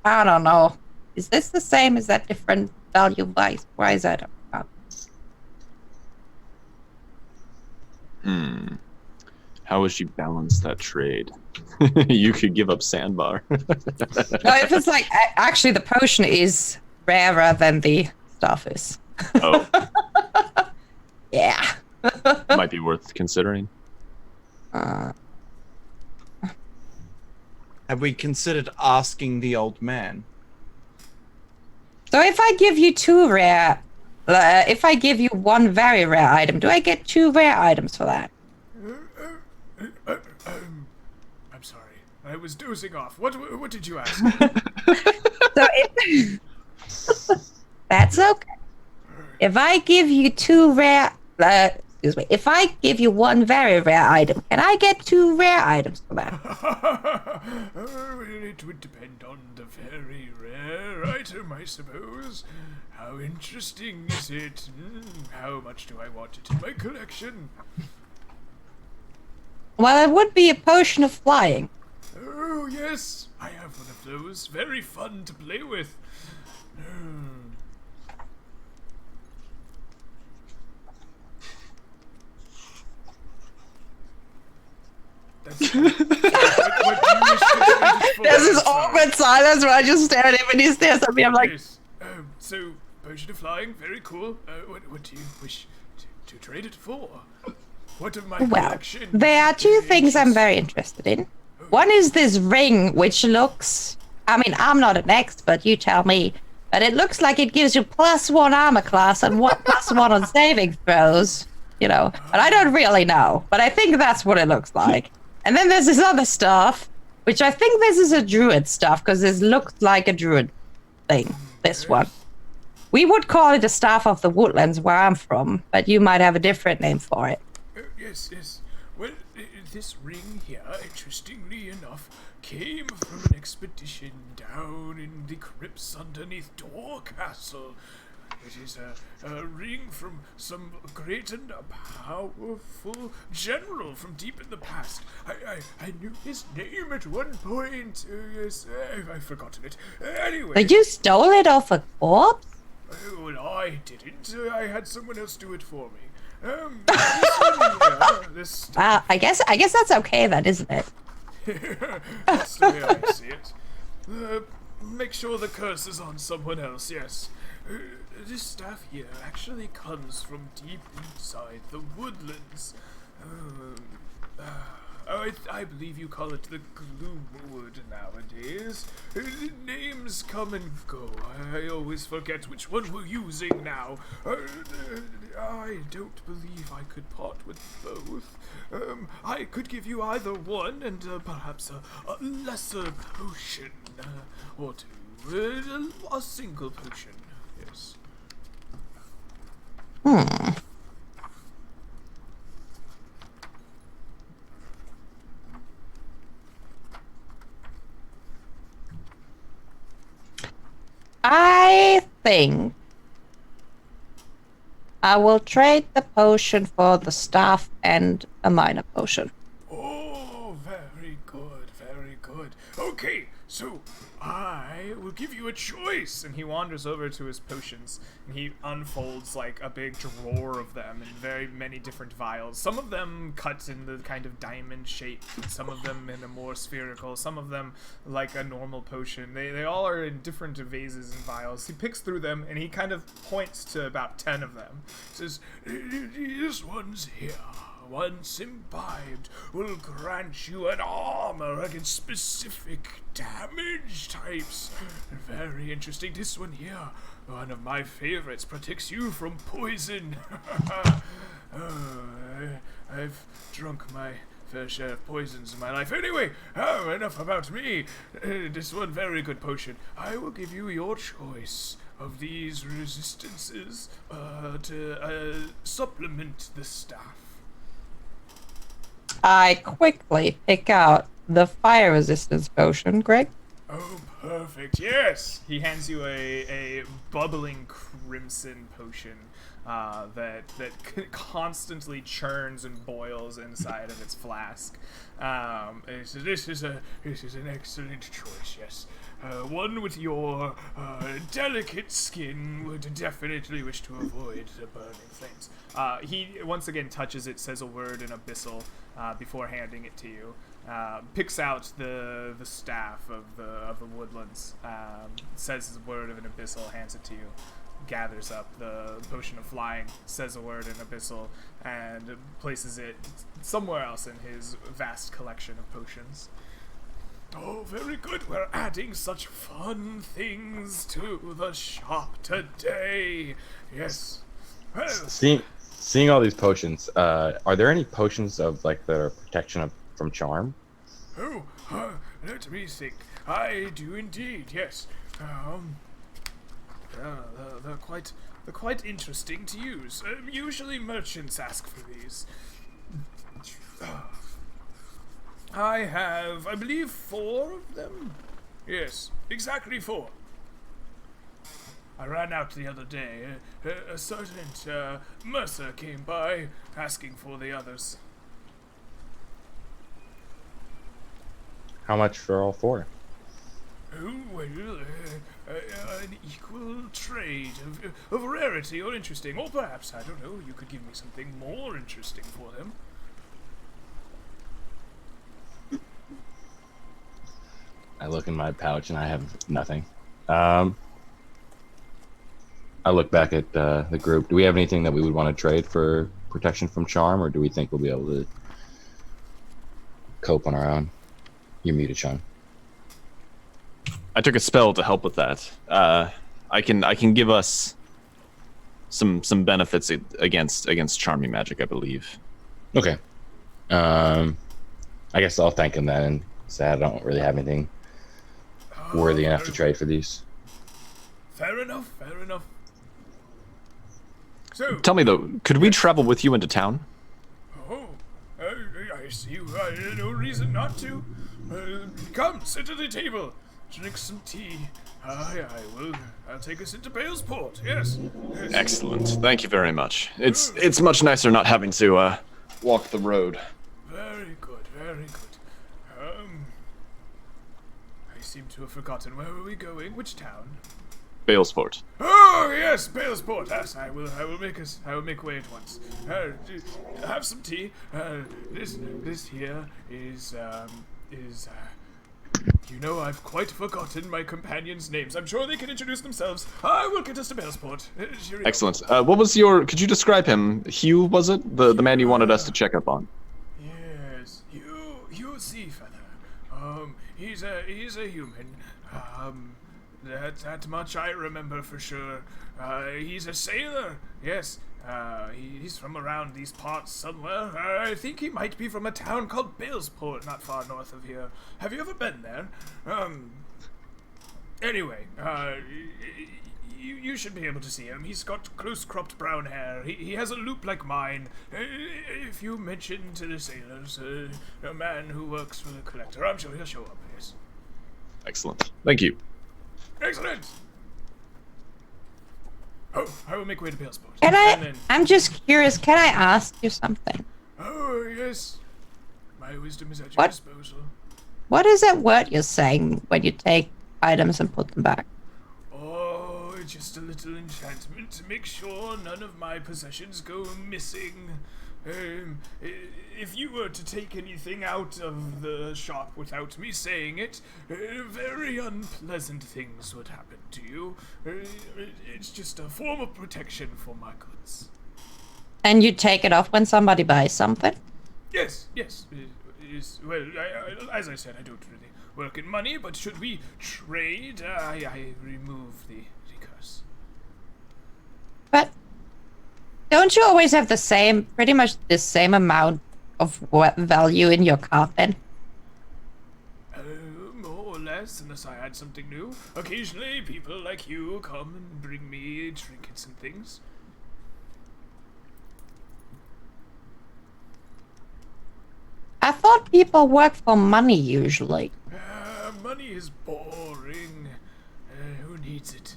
I don't know. Is this the same? Is that different value-wise? Why is that? How would you balance that trade? You could give up sandbar. No, if it's like, actually the potion is rarer than the stuff is. Oh, Yeah. might be worth considering. Have we considered asking the old man? So if I give you two rare, if I give you one very rare item, do I get two rare items for that? I'm sorry. I was dozing off. What did you ask? So it, that's okay. If I give you two rare, excuse me, if I give you one very rare item, can I get two rare items for that? It would depend on the very rare item, I suppose. How interesting is it? How much do I want it in my collection? Well, it would be a potion of flying. Oh, yes, I have one of those. Very fun to play with. That's what do you wish to trade it for? There's this Sorry. awkward silence where I just stare at him and he stares at me. I'm like, Yes. So, potion of flying, very cool. What do you wish to trade it for? What of my well, collection? there are two things I'm very interested in. One is this ring, which looks, I mean, I'm not an expert, you tell me, but it looks like it gives you +1 armor class and +1 on saving throws, you know, but I don't really know, but I think that's what it looks like. And then there's this other stuff, which I think this is a druid stuff, because this looks like a druid thing, this one. We would call it a Staff of the Woodlands where I'm from, but you might have a different name for it. Yes, yes. Well, this ring here, interestingly enough, came from an expedition down in the crypts underneath Door Castle. It is a ring from some great and powerful general from deep in the past. I knew his name at one point. Yes, I've forgotten it. Anyway. But you stole it off a corpse? Well, I didn't. I had someone else do it for me. This one here, this I guess that's okay then, isn't it? That's the way I see it. Make sure the curse is on someone else, yes. This staff here actually comes from deep inside the woodlands. I believe you call it the Gloomwood nowadays. Names come and go. I always forget which one we're using now. I don't believe I could part with both. I could give you either one and perhaps a lesser potion or two. A single potion, yes. I think I will trade the potion for the staff and a minor potion. Oh, very good, very good. Okay, so I will give you a choice. And he wanders over to his potions and he unfolds like a big drawer of them in very many different vials. Some of them cut in the kind of diamond shape, some of them in a more spherical, some of them like a normal potion. They all are in different vases and vials. He picks through them and he kind of points to about 10 of them. He says, "This one's here. Once imbibed, will grant you an armor against specific damage types. Very interesting. This one here, one of my favorites, protects you from poison. I've drunk my fair share of poisons in my life. Anyway, enough about me. This one, very good potion. I will give you your choice of these resistances to supplement the staff. I quickly pick out the fire resistance potion, Greg. Oh, perfect. Yes! He hands you a bubbling crimson potion. that constantly churns and boils inside of its flask. This is an excellent choice. Yes, one with your delicate skin would definitely wish to avoid the burning flames. He once again touches it, says a word in abyssal before handing it to you. Picks out the staff of the woodlands, says a word of an abyssal, hands it to you, gathers up the potion of flying, says a word in abyssal, and places it somewhere else in his vast collection of potions. Oh, very good. We're adding such fun things to the shop today. Yes. Well, Seeing all these potions, are there any potions of like that are protection from charm? Oh, let me think. I do indeed. Yes. They're quite interesting to use. Usually merchants ask for these. I have, I believe, 4 of them. Yes, exactly 4. I ran out the other day. A certain mercer came by asking for the others. How much for all 4? Oh, well, an equal trade of rarity or interesting, or perhaps, I don't know, you could give me something more interesting for them. I look in my pouch and I have nothing. I look back at the group. Do we have anything that we would want to trade for protection from charm, or do we think we'll be able to cope on our own? You're muted, Sean. I took a spell to help with that. I can give us some benefits against charming magic, I believe. Okay. I guess I'll thank him then and say I don't really have anything worthy enough to trade for these. Fair enough, fair enough. So, Tell me though, could we travel with you into town? oh, I see. No reason not to. Come, sit at the table. Drink some tea. I'll take us into Balesport. Yes. Excellent. Thank you very much. It's much nicer not having to walk the road. Very good, very good. I seem to have forgotten. Where were we going? Which town? Balesport. Oh yes, Balesport. Yes, I will make way at once. Have some tea. This here is. You know, I've quite forgotten my companions' names. I'm sure they can introduce themselves. I will get us to Balesport. Excellent. What was could you describe him? Hugh, was it? The man you wanted us to check up on? Yes, Hugh Seafeather. He's a human. That much I remember for sure. He's a sailor. Yes. He's from around these parts somewhere. I think he might be from a town called Balesport, not far north of here. Have you ever been there? Anyway, you should be able to see him. He's got close-cropped brown hair. He has a loop like mine. If you mention to the sailors, a man who works for the collector, I'm sure he'll show up, yes. Excellent. Thank you. Excellent! Oh, I will make way to Balesport. I'm just curious, can I ask you something? Oh, yes. My wisdom is at your disposal. What is that word you're saying when you take items and put them back? Oh, just a little enchantment to make sure none of my possessions go missing. If you were to take anything out of the shop without me saying it, very unpleasant things would happen to you. It's just a form of protection for my goods. And you take it off when somebody buys something? Yes. Well, as I said, I don't really work in money, but should we trade, I remove the curse. But don't you always have pretty much the same amount of value in your coffin? More or less, unless I add something new. Occasionally, people like you come and bring me trinkets and things. I thought people work for money usually. Money is boring. Who needs it?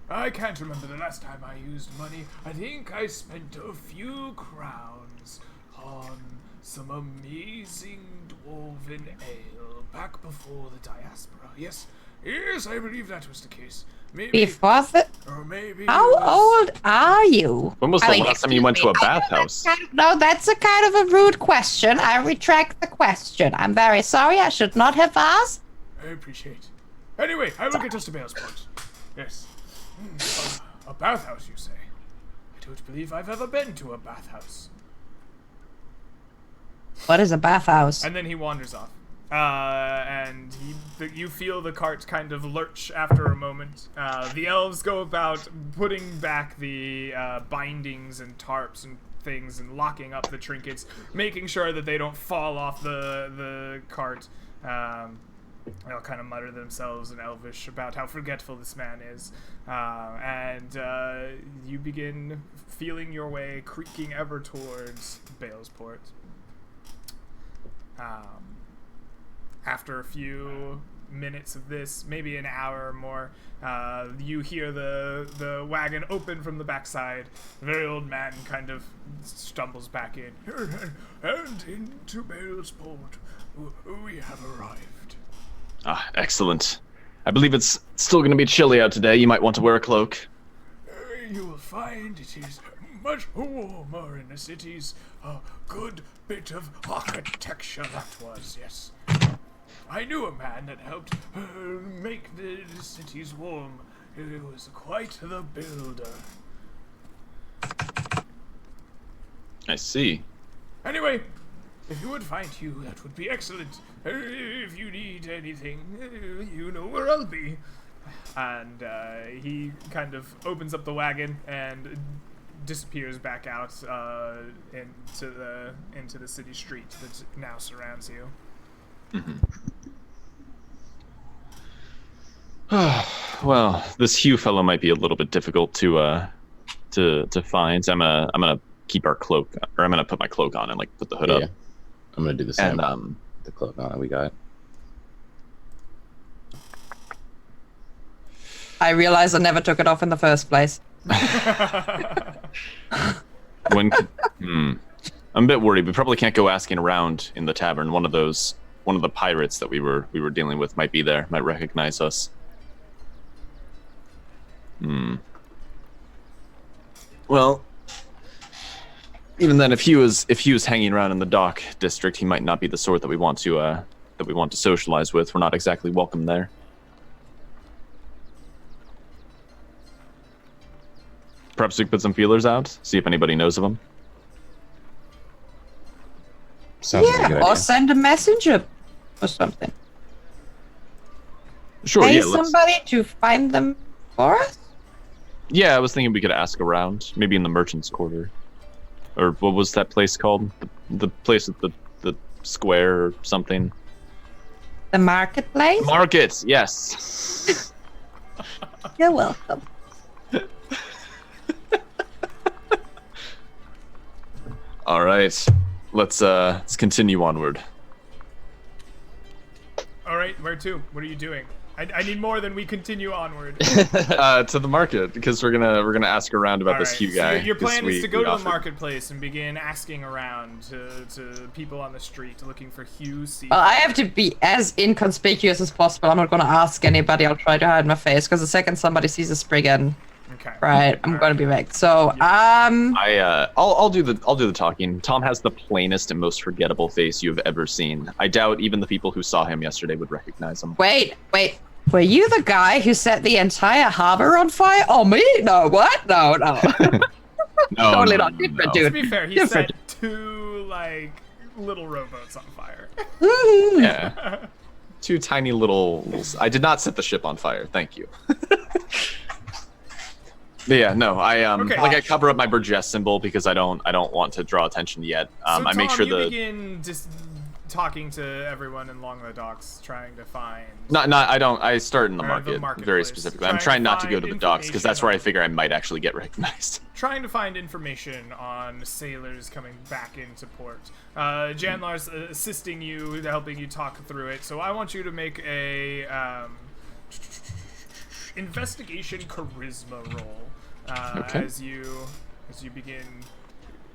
I can't remember the last time I used money. I think I spent a few crowns on some amazing dwarven ale back before the diaspora. Yes, I believe that was the case. Maybe, Before the... or maybe. How it was- old are you? When was the last time you went to a excuse me, bathhouse? No, that's a kind of a rude question. I retract the question. I'm very sorry. I should not have asked. I appreciate. Anyway, I will get us to Balesport. Yes. A bathhouse, you say? I don't believe I've ever been to a bathhouse. What is a bathhouse? And then he wanders off. And you feel the cart kind of lurch after a moment. The elves go about putting back the bindings and tarps and things and locking up the trinkets, making sure that they don't fall off the cart. They'll kind of mutter themselves in Elvish about how forgetful this man is. And you begin feeling your way, creaking ever towards Balesport. After a few minutes of this, maybe an hour or more, you hear the wagon open from the backside. The very old man kind of stumbles back in. And into Balesport, we have arrived. Ah, excellent. I believe it's still going to be chilly out today. You might want to wear a cloak. You will find it is much warmer in the cities. A good bit of architecture that was, yes. I knew a man that helped make the cities warm. He was quite the builder. I see. Anyway, if you would find you, that would be excellent. If you need anything, you know where I'll be. And he kind of opens up the wagon and disappears back out into the city street that now surrounds you. Well, this Hugh fellow might be a little bit difficult to find. I'm gonna keep our cloak, or I'm gonna put my cloak on and like put the hood up. I'm gonna do the same. And the cloak on that we got. I realize I never took it off in the first place. I'm a bit worried. We probably can't go asking around in the tavern. One of the pirates that we were dealing with might be there, might recognize us. Well, even then, if he was hanging around in the dock district, he might not be the sort that we want to socialize with. We're not exactly welcome there. Perhaps we could put some feelers out, see if anybody knows of him. Sounds like a good Yeah, idea. or send a messenger or something. Sure, Pay yeah. somebody to find them for us? Yeah, I was thinking we could ask around, maybe in the merchant's quarter, or what was that place called? The place at the square or something. The marketplace? Market, yes. You're welcome. All right, let's continue onward. All right, where to? What are you doing? I need more than we continue onward. To the market, because we're gonna ask around about All this right, Hugh so guy. your plan is to go to the offered. marketplace and begin asking around to people on the street looking for Hugh C. Well, I have to be as inconspicuous as possible. I'm not going to ask anybody. I'll try to hide my face, because the second somebody sees a Spriggan, Okay. right, I'm going to be wrecked. So, I'll do the talking. Tom has the plainest and most forgettable face you've ever seen. I doubt even the people who saw him yesterday would recognize him. Wait. Were you the guy who set the entire harbor on fire? Oh, me? No, what? No. No, Totally no, not. no, Different, no. To dude. be fair, he Different. set two like little rowboats on fire. Yeah. Two tiny little. I did not set the ship on fire. Thank you. But yeah, no, Okay. I cover up my Burgess symbol because I don't want to draw attention yet. So I make Tom, sure you the begin just talking to everyone along the docks, trying to find. I start in the Or the market very marketplace. specifically. I'm Trying trying to not to go find to the docks because that's where I information figure I might actually get recognized. Trying to find information on sailors coming back into port. Janlar's assisting you, helping you talk through it. So I want you to make a investigation charisma roll Okay. as you begin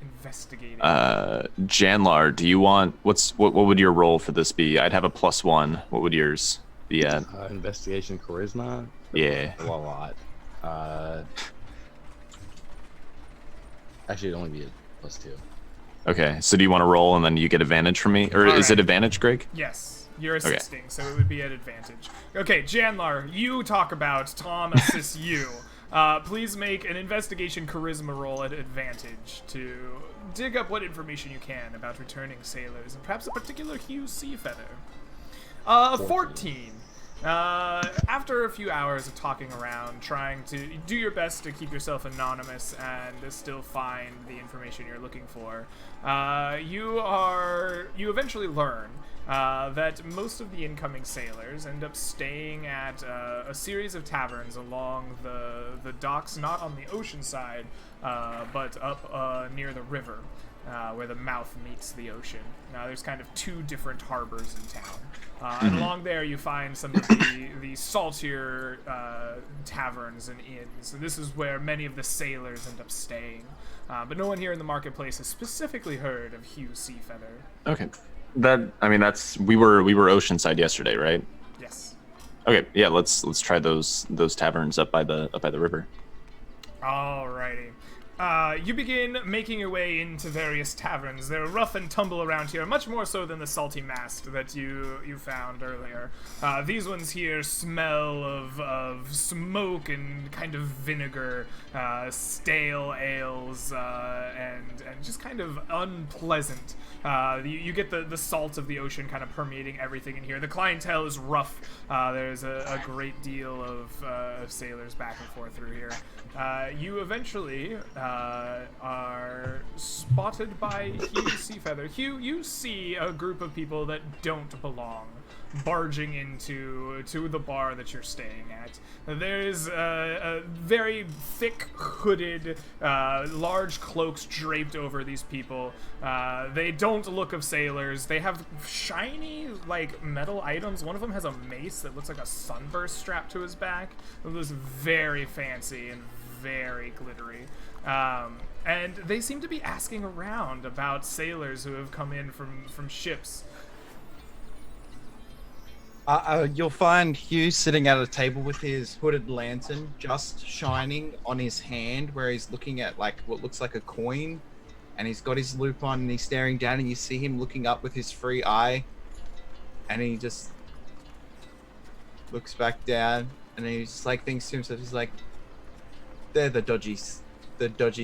investigating. Janlar, do you want what would your roll for this be? I'd have a +1. What would yours be at? Investigation charisma. Yeah. A lot. Actually, it'd only be a +2. Okay, so do you want to roll and then you get advantage from me? Or All is right. it advantage, Greg? Yes, you're assisting, so it would be at advantage. Okay, Janlar, you talk about, Tom assists you. Please make an investigation charisma roll at advantage to dig up what information you can about returning sailors, and perhaps a particular Hugh Seafeather. 14. After a few hours of talking around, trying to do your best to keep yourself anonymous and still find the information you're looking for, you eventually learn that most of the incoming sailors end up staying at a series of taverns along the docks, not on the ocean side, but up near the river, where the mouth meets the ocean. Now, there's kind of two different harbors in town. And along there you find some of the saltier taverns and inns. And this is where many of the sailors end up staying. But no one here in the marketplace has specifically heard of Hugh Seafeather. Okay. That's we were Oceanside yesterday, right? Yes. Okay, yeah, let's try those taverns up by the river. Alrighty. You begin making your way into various taverns. They're rough and tumble around here, much more so than the Salty Mast that you found earlier. These ones here smell of smoke and kind of vinegar, stale ales, and just kind of unpleasant. You get the salt of the ocean kind of permeating everything in here. The clientele is rough. There's a great deal of sailors back and forth through here. You eventually are spotted by Hugh Seafeather. Hugh, you see a group of people that don't belong barging into the bar that you're staying at. There's a very thick hooded, large cloaks draped over these people. They don't look of sailors. They have shiny, like, metal items. One of them has a mace that looks like a sunburst strapped to his back. It was very fancy and very glittery. And they seem to be asking around about sailors who have come in from ships. You'll find Hugh sitting at a table with his hooded lantern just shining on his hand, where he's looking at like what looks like a coin, and he's got his loop on and he's staring down, and you see him looking up with his free eye, and he just looks back down, and he just like thinks to himself, he's like, they're the dodgy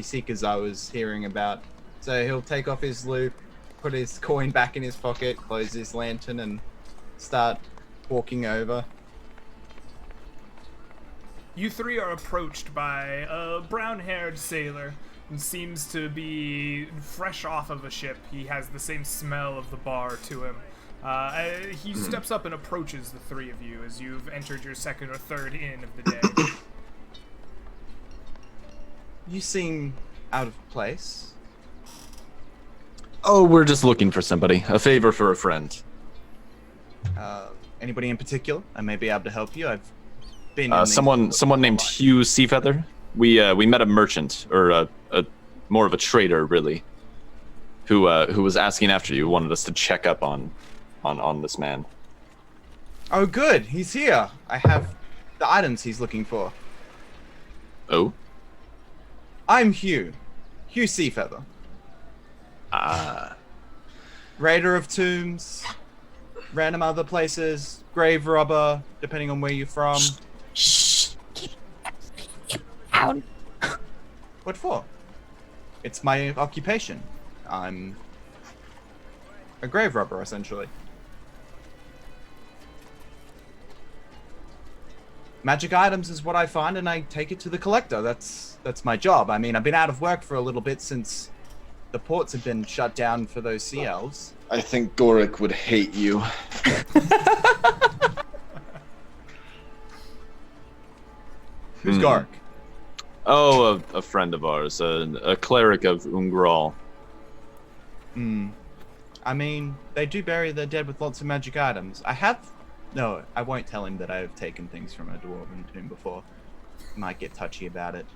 seekers I was hearing about. So he'll take off his loop, put his coin back in his pocket, close his lantern, and start walking over. You three are approached by a brown-haired sailor who seems to be fresh off of a ship. He has the same smell of the bar to him. He steps up and approaches the three of you as you've entered your second or third inn of the day. You seem out of place. Oh, we're just looking for somebody. A favor for a friend. Anybody in particular? I may be able to help you. I've been in Someone named Hugh Seafeather. We met a merchant, or a more of a trader, really, who was asking after you. Wanted us to check up on this man. Oh, good. He's here. I have the items he's looking for. Oh. I'm Hugh Seafeather. Raider of tombs, random other places, grave robber, depending on where you're from. Shh. Keep down. What for? It's my occupation. I'm a grave robber, essentially. Magic items is what I find, and I take it to the collector. That's my job. I mean, I've been out of work for a little bit since the ports have been shut down for those sea elves. I think Goric would hate you. Who's Gark? Oh, a friend of ours, a cleric of Ungral. I mean, they do bury their dead with lots of magic items. I have No, I won't tell him that I have taken things from a dwarven tomb before. Might get touchy about it.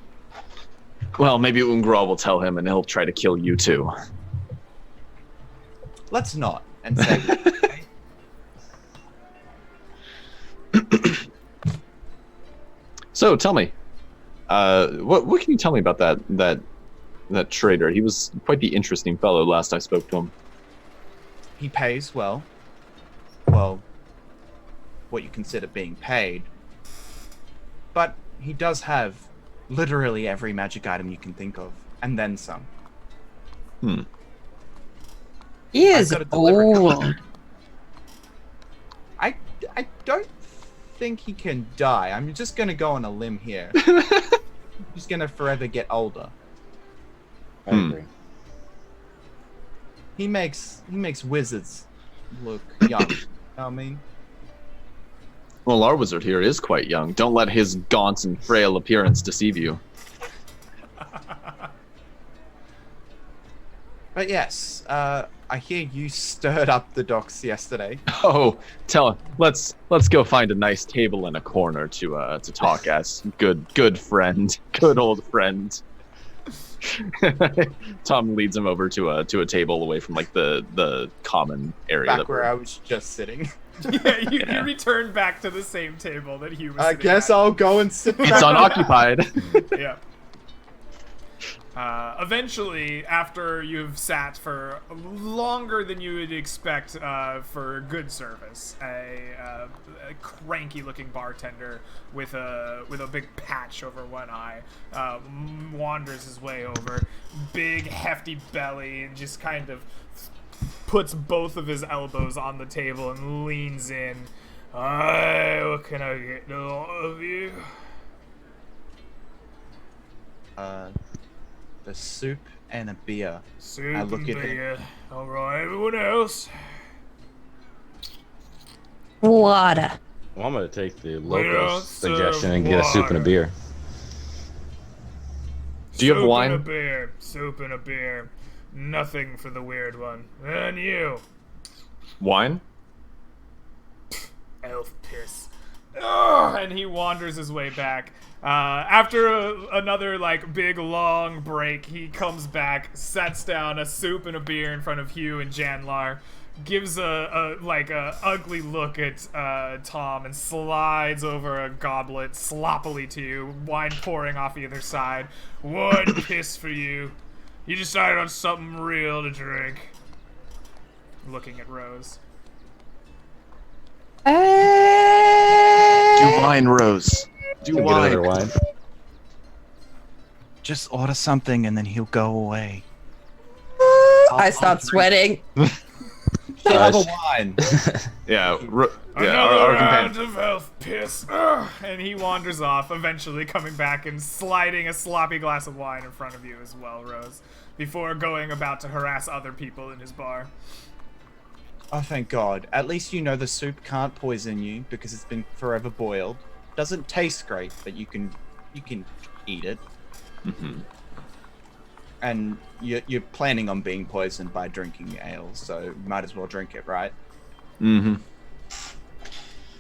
Well, maybe Ungral will tell him, and he'll try to kill you too. Let's not. And say, So tell me, what can you tell me about that trader? He was quite the interesting fellow last I spoke to him. he pays well. Well, what you consider being paid. But he does have literally every magic item you can think of, and then some. He is I've got to deliver a couple. old. I don't think he can die. I'm just gonna go on a limb here. He's gonna forever get older. I agree. He makes wizards look young. You know what I mean? Well, our wizard here is quite young. Don't let his gaunt and frail appearance deceive you. But yes, I hear you stirred up the docks yesterday. Oh, tell him. Let's go find a nice table in a corner to talk as good friend, good old friend. Tom leads him over to a table away from like the common area. Back where I was just sitting. Yeah, you return back to the same table that he was I sitting guess at. I'll go and sit back. It's unoccupied. Yeah. Eventually, after you've sat for longer than you would expect for good service, a cranky-looking bartender with a big patch over one eye wanders his way over, big hefty belly, and just kind of puts both of his elbows on the table and leans in. What can I get to all of you? The soup and a beer. Soup I look and at it. beer. All right, everyone else. Water. Well, I'm gonna take the don't local serve suggestion and get a soup and a water. beer. Do you have Soup wine? and a beer. Soup and a beer. Nothing for the weird one. And you. Wine? Elf piss. Ugh, and he wanders his way back. After another like big long break, he comes back, sets down a soup and a beer in front of Hugh and Janlar, gives a ugly look at Tom, and slides over a goblet sloppily to you, wine pouring off either side. One piss for you. You decided on something real to drink. Looking at Rose. Do wine, Rose. Do Get wine. another wine. Just order something and then he'll go away. I start sweating. Have a wine. Yeah, Another our round companion. of elf piss. Ugh. And he wanders off, eventually coming back and sliding a sloppy glass of wine in front of you as well, Rose, before going about to harass other people in his bar. Oh, thank God. At least you know the soup can't poison you because it's been forever boiled. Doesn't taste great, but you can eat it. Mm-hmm. And you're planning on being poisoned by drinking ale, so you might as well drink it, right? Mm-hmm.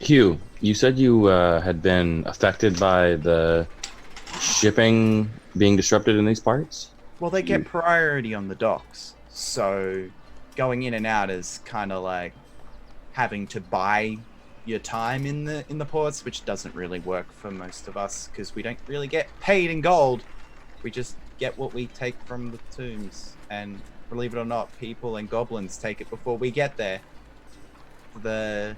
Hugh, you said you had been affected by the shipping being disrupted in these parts? Well, they get priority on the docks, so going in and out is kind of like having to buy your time in the ports, which doesn't really work for most of us because we don't really get paid in gold. We just get what we take from the tombs, and believe it or not, people and goblins take it before we get there. The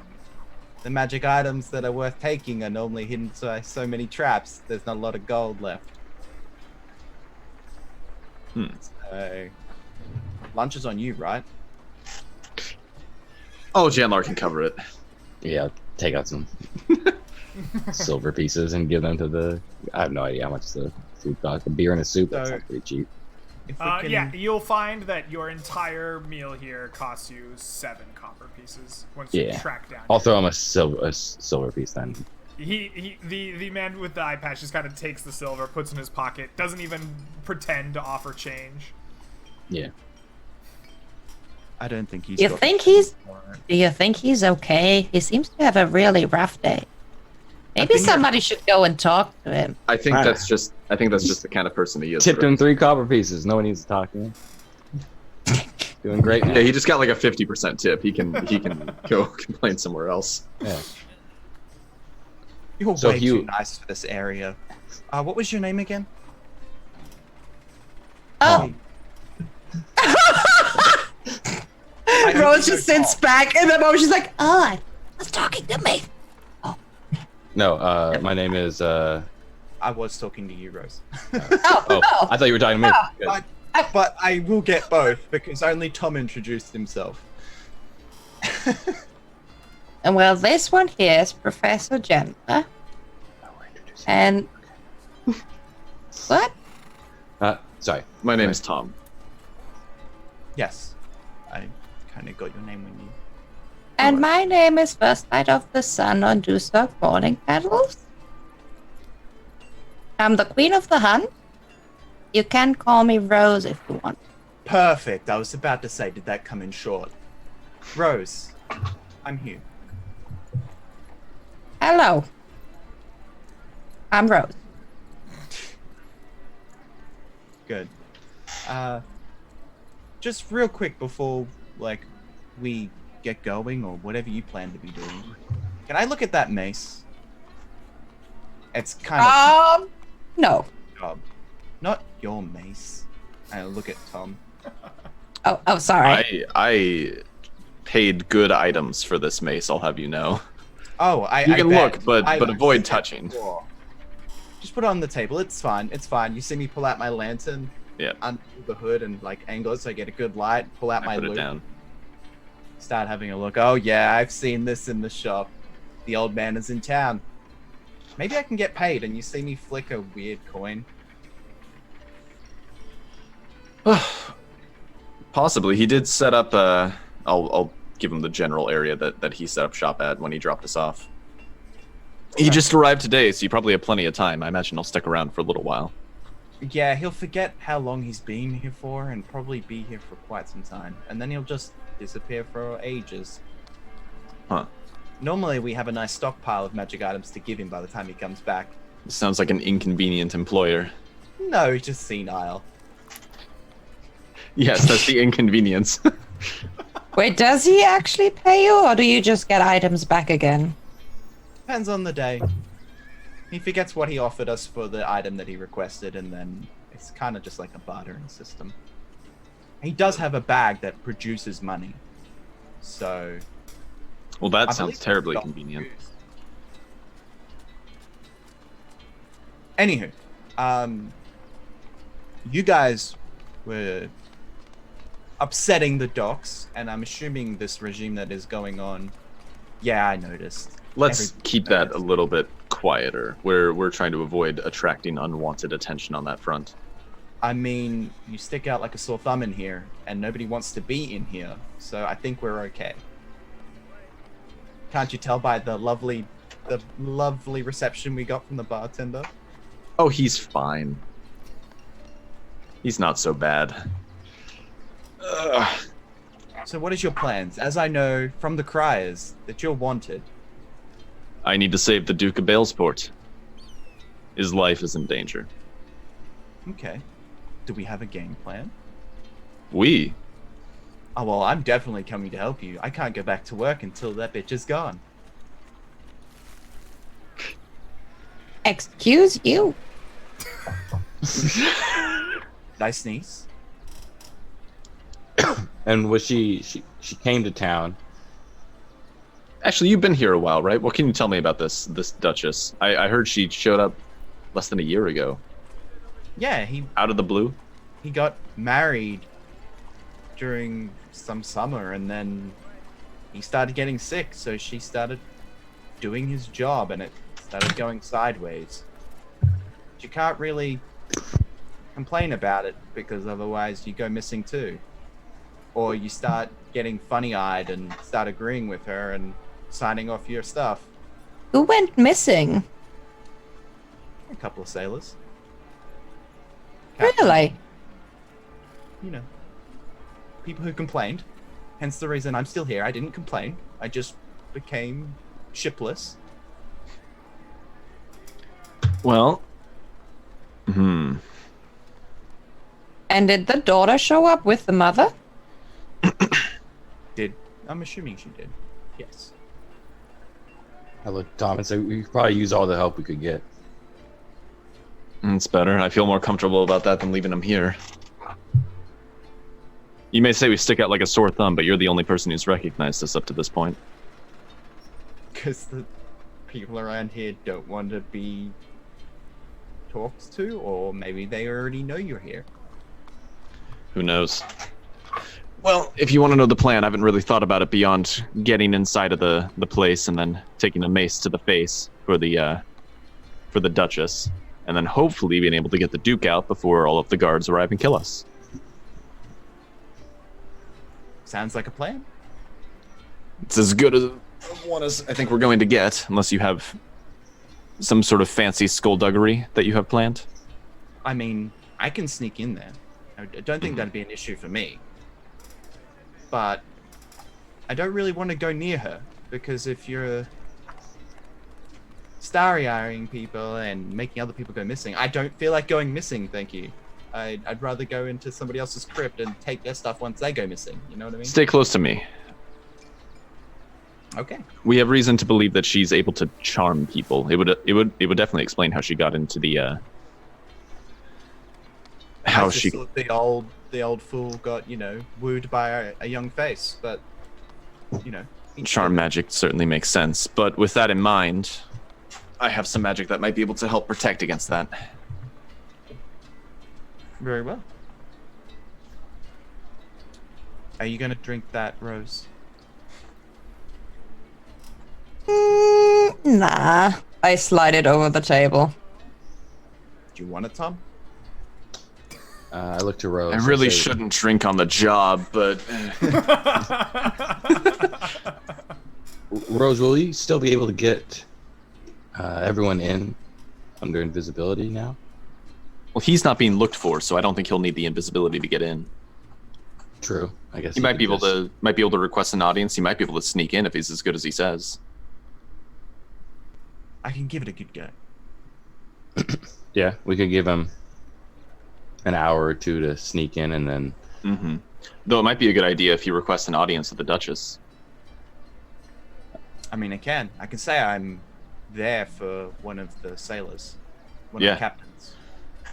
magic items that are worth taking are normally hidden by so many traps. There's not a lot of gold left. So, lunch is on you, right? Oh, Janlar can cover it. Yeah, take out some silver pieces and give them to the. I have no idea how much the food costs. A beer and a soup, that So- sounds pretty cheap. If we can- Yeah, you'll find that your entire meal here costs you 7 copper pieces once you Yeah. track down. I'll throw him a silver piece then. The man with the eye patch just kind of takes the silver, puts it in his pocket, doesn't even pretend to offer change. Yeah. I don't think he's. Do you got think the he's? for it. Do you think he's okay? He seems to have a really rough day. Maybe been here- somebody should go and talk to him. I think Ah. that's just the kind of person he is. Tipped him 3 copper pieces. No one needs to talk to him. Doing great. Yeah, he just got like a 50% tip. He can go complain somewhere else. Yeah. You're So way you- too nice for this area. What was your name again? Oh, I Rose know just sits Tom. back, and then she's like, "Oh, I was talking to me." No, my name is. I was talking to you, Rose. Oh, I thought you were talking to me. Good. But I will get both because only Tom introduced himself. And well, this one here is Professor Gentler. And what? Sorry. My name is Tom. Yes, I kind of got your name when you. And my name is First Light of the Sun on Dewstock Morning Petals. I'm the Queen of the Hunt. You can call me Rose if you want. Perfect. I was about to say, did that come in short? Rose, I'm here. Hello. I'm Rose. Good. Just real quick before, like, we get going or whatever you plan to be doing. Can I look at that mace? It's kind of No. job. Not your mace. I look at Tom. Oh, sorry. I paid good items for this mace. I'll have you know. Oh, You I can bet. look, but I've avoid seen that touching. before. Just put it on the table. It's fine. It's fine. You see me pull out my lantern, Yeah. under the hood, and like angle it so I get a good light. Pull out I my put it loot. down. Start having a look. Oh yeah, I've seen this in the shop. The old man is in town. Maybe I can get paid, and you see me flick a weird coin. Possibly. He did set up. I'll give him the general area that he set up shop at when he dropped us off. He just arrived today, so you probably have plenty of time. I imagine he'll stick around for a little while. Yeah, he'll forget how long he's been here for, and probably be here for quite some time, and then he'll just disappear for ages. Huh. Normally, we have a nice stockpile of magic items to give him by the time he comes back. Sounds like an inconvenient employer. No, he's just senile. Yes, that's the inconvenience. Wait, does he actually pay you, or do you just get items back again? Depends on the day. He forgets what he offered us for the item that he requested, and then it's kind of just like a bartering system. He does have a bag that produces money, so. Well, that I sounds believe terribly that's convenient. Anywho, you guys were upsetting the docks, and I'm assuming this regime that is going on. Yeah, I noticed. Let's Every- keep that a little bit quieter. We're trying to avoid attracting unwanted attention on that front. I mean, you stick out like a sore thumb in here, and nobody wants to be in here, so I think we're okay. Can't you tell by the lovely reception we got from the bartender? Oh, he's fine. He's not so bad. Ugh. So what is your plans? As I know from the criers that you're wanted. I need to save the Duke of Balesport. His life is in danger. Okay. Do we have a game plan? We? Oh, well, I'm definitely coming to help you. I can't go back to work until that bitch is gone. Excuse you. Did I sneeze? And was she came to town. Actually, you've been here a while, right? What can you tell me about this Duchess? I heard she showed up less than a year ago. Yeah, he Out of the blue? got married during some summer, and then he started getting sick, so she started doing his job, and it started going sideways. You can't really complain about it, because otherwise you go missing too. Or you start getting funny-eyed and start agreeing with her and signing off your stuff. Who went missing? A couple of sailors. Really? You know, people who complained. Hence the reason I'm still here. I didn't complain. I just became shipless. Well, And did the daughter show up with the mother? I'm assuming she did. Yes. I looked at Tom and said we could probably use all the help we could get. it's better. I feel more comfortable about that than leaving him here. You may say we stick out like a sore thumb, but you're the only person who's recognized us up to this point. Because the people around here don't want to be talked to, or maybe they already know you're here. Who knows? Well, if you want to know the plan, I haven't really thought about it beyond getting inside of the place and then taking a mace to the face for the Duchess, and then hopefully being able to get the Duke out before all of the guards arrive and kill us. Sounds like a plan. It's as good as one as I think we're going to get, unless you have some sort of fancy skullduggery that you have planned. I mean, I can sneak in there. I don't think that'd be an issue for me. But I don't really want to go near her, because if you're starry-eyeing people and making other people go missing, I don't feel like going missing, thank you. I'd rather go into somebody else's crypt and take their stuff once they go missing, you know what I mean? Stay close to me. Okay. We have reason to believe that she's able to charm people. It would definitely explain how she got into the how I just she thought the old fool got, wooed by a young face, but charm magic certainly makes sense. But with that in mind, I have some magic that might be able to help protect against that. Very well. Are you gonna drink that, Rose? Nah. I slide it over the table. Do you want it, Tom? I look to Rose. I and really say, shouldn't drink on the job, but Rose, will you still be able to get everyone in under invisibility now? well, he's not being looked for, so I don't think he'll need the invisibility to get in. True. I guess He might be able to request an audience. He might be able to sneak in if he's as good as he says. I can give it a good go. Yeah, we could give him an hour or two to sneak in, and then Though it might be a good idea if you request an audience with the Duchess. I mean, I can say I'm there for one of the sailors, one Yeah. of the captains.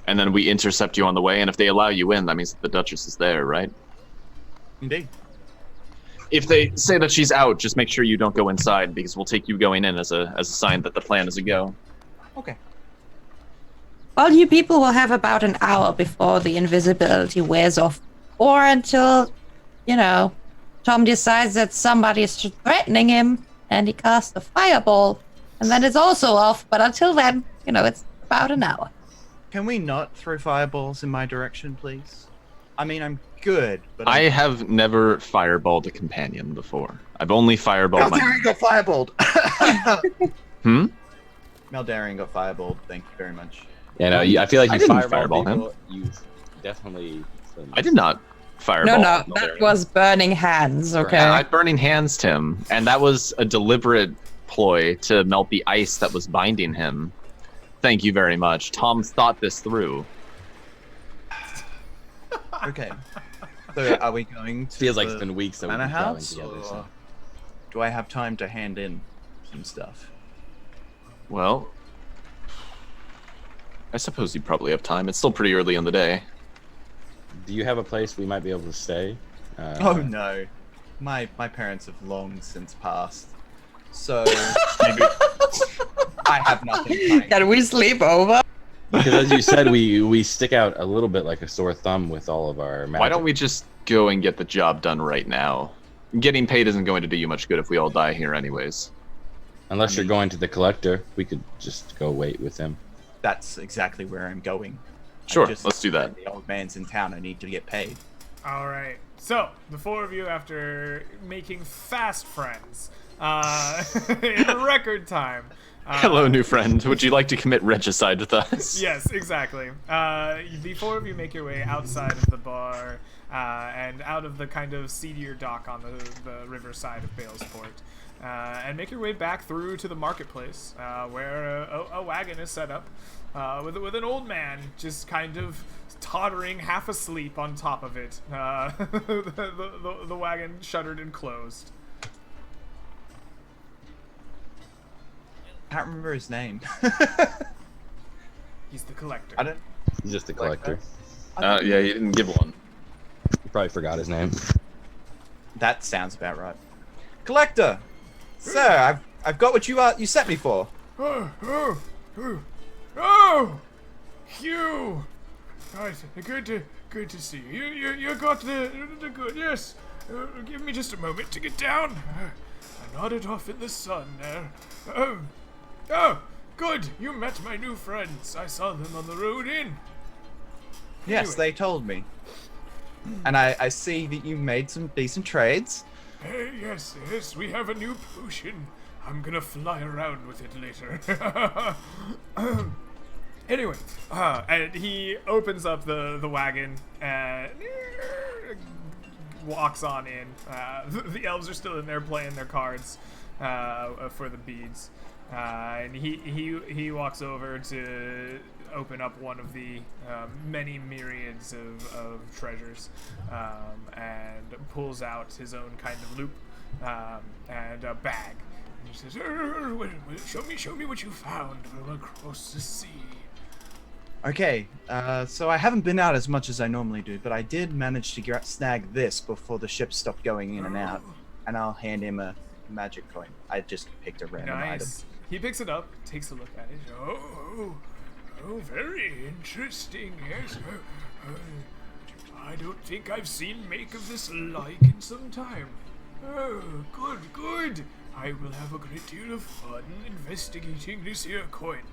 And then we intercept you on the way, and if they allow you in, that means that the Duchess is there, right? Indeed. If they say that she's out, just make sure you don't go inside, because we'll take you going in as a sign that the plan is a go. Okay. Well, you people will have about an hour before the invisibility wears off. Or until, Tom decides that somebody is threatening him and he casts a fireball. And then it's also off. But until then, it's about an hour. Can we not throw fireballs in my direction, please? I mean, I'm good, but I have never fireballed a companion before. I've only fireballed Meldarian got fireballed. Meldarian got fireballed. Thank you very much. Yeah, no, I feel like I you didn't fireball fireball people. You definitely. I did not fireball. No, that was burning hands, okay? Yeah, I burning hands him, and that was a deliberate ploy to melt the ice that was binding him. Thank you very much. Tom thought this through. Okay. So are we going to Feels like the it's been weeks that we've manor been traveling house, together. or So. do I have time to hand in some stuff? Well, I suppose you probably have time. It's still pretty early in the day. Do you have a place we might be able to stay? Oh no, my parents have long since passed, so maybe I have nothing. Can we sleep over? Because as you said, we stick out a little bit like a sore thumb with all of our magic. Why don't we just go and get the job done right now? Getting paid isn't going to do you much good if we all die here anyways. Unless you're going to the collector, we could just go wait with him. That's exactly where I'm going. Sure, I just let's do that. The old man's in town. I need to get paid. All right. So, the four of you, after making fast friends in record time. Hello, new friend. Would you like to commit regicide with us? Yes, exactly. The four of you make your way outside of the bar and out of the kind of seedier dock on the riverside of Balesport. And make your way back through to the marketplace, where a wagon is set up, with an old man just kind of tottering, half asleep on top of it. The wagon shuttered and closed. I can't remember his name. He's the collector. I don't. He's just a collector. Yeah, you didn't give one. You probably forgot his name. That sounds about right. Collector, sir, I've got what you sent me for. Oh, Hugh! Right, good to see you. You got the good. Yes. Give me just a moment to get down. I nodded off in the sun there. Oh, good. You met my new friends. I saw them on the road in. Yes, Anyway. they told me. And I see that you made some decent trades. Yes, we have a new potion. I'm gonna fly around with it later. Anyway, and he opens up the wagon and walks on in. The elves are still in there playing their cards for the beads. And he walks over to open up one of the many myriads of treasures, and pulls out his own kind of loop and a bag. And he says, "Show me what you found from across the sea." Okay, so I haven't been out as much as I normally do, but I did manage to snag this before the ship stopped going in and out, and I'll hand him a magic coin. I just picked a random item. Nice. He picks it up, takes a look at it. Oh, very interesting. Yes. I don't think I've seen make of this like in some time. Oh, good. I will have a great deal of fun investigating this here coin.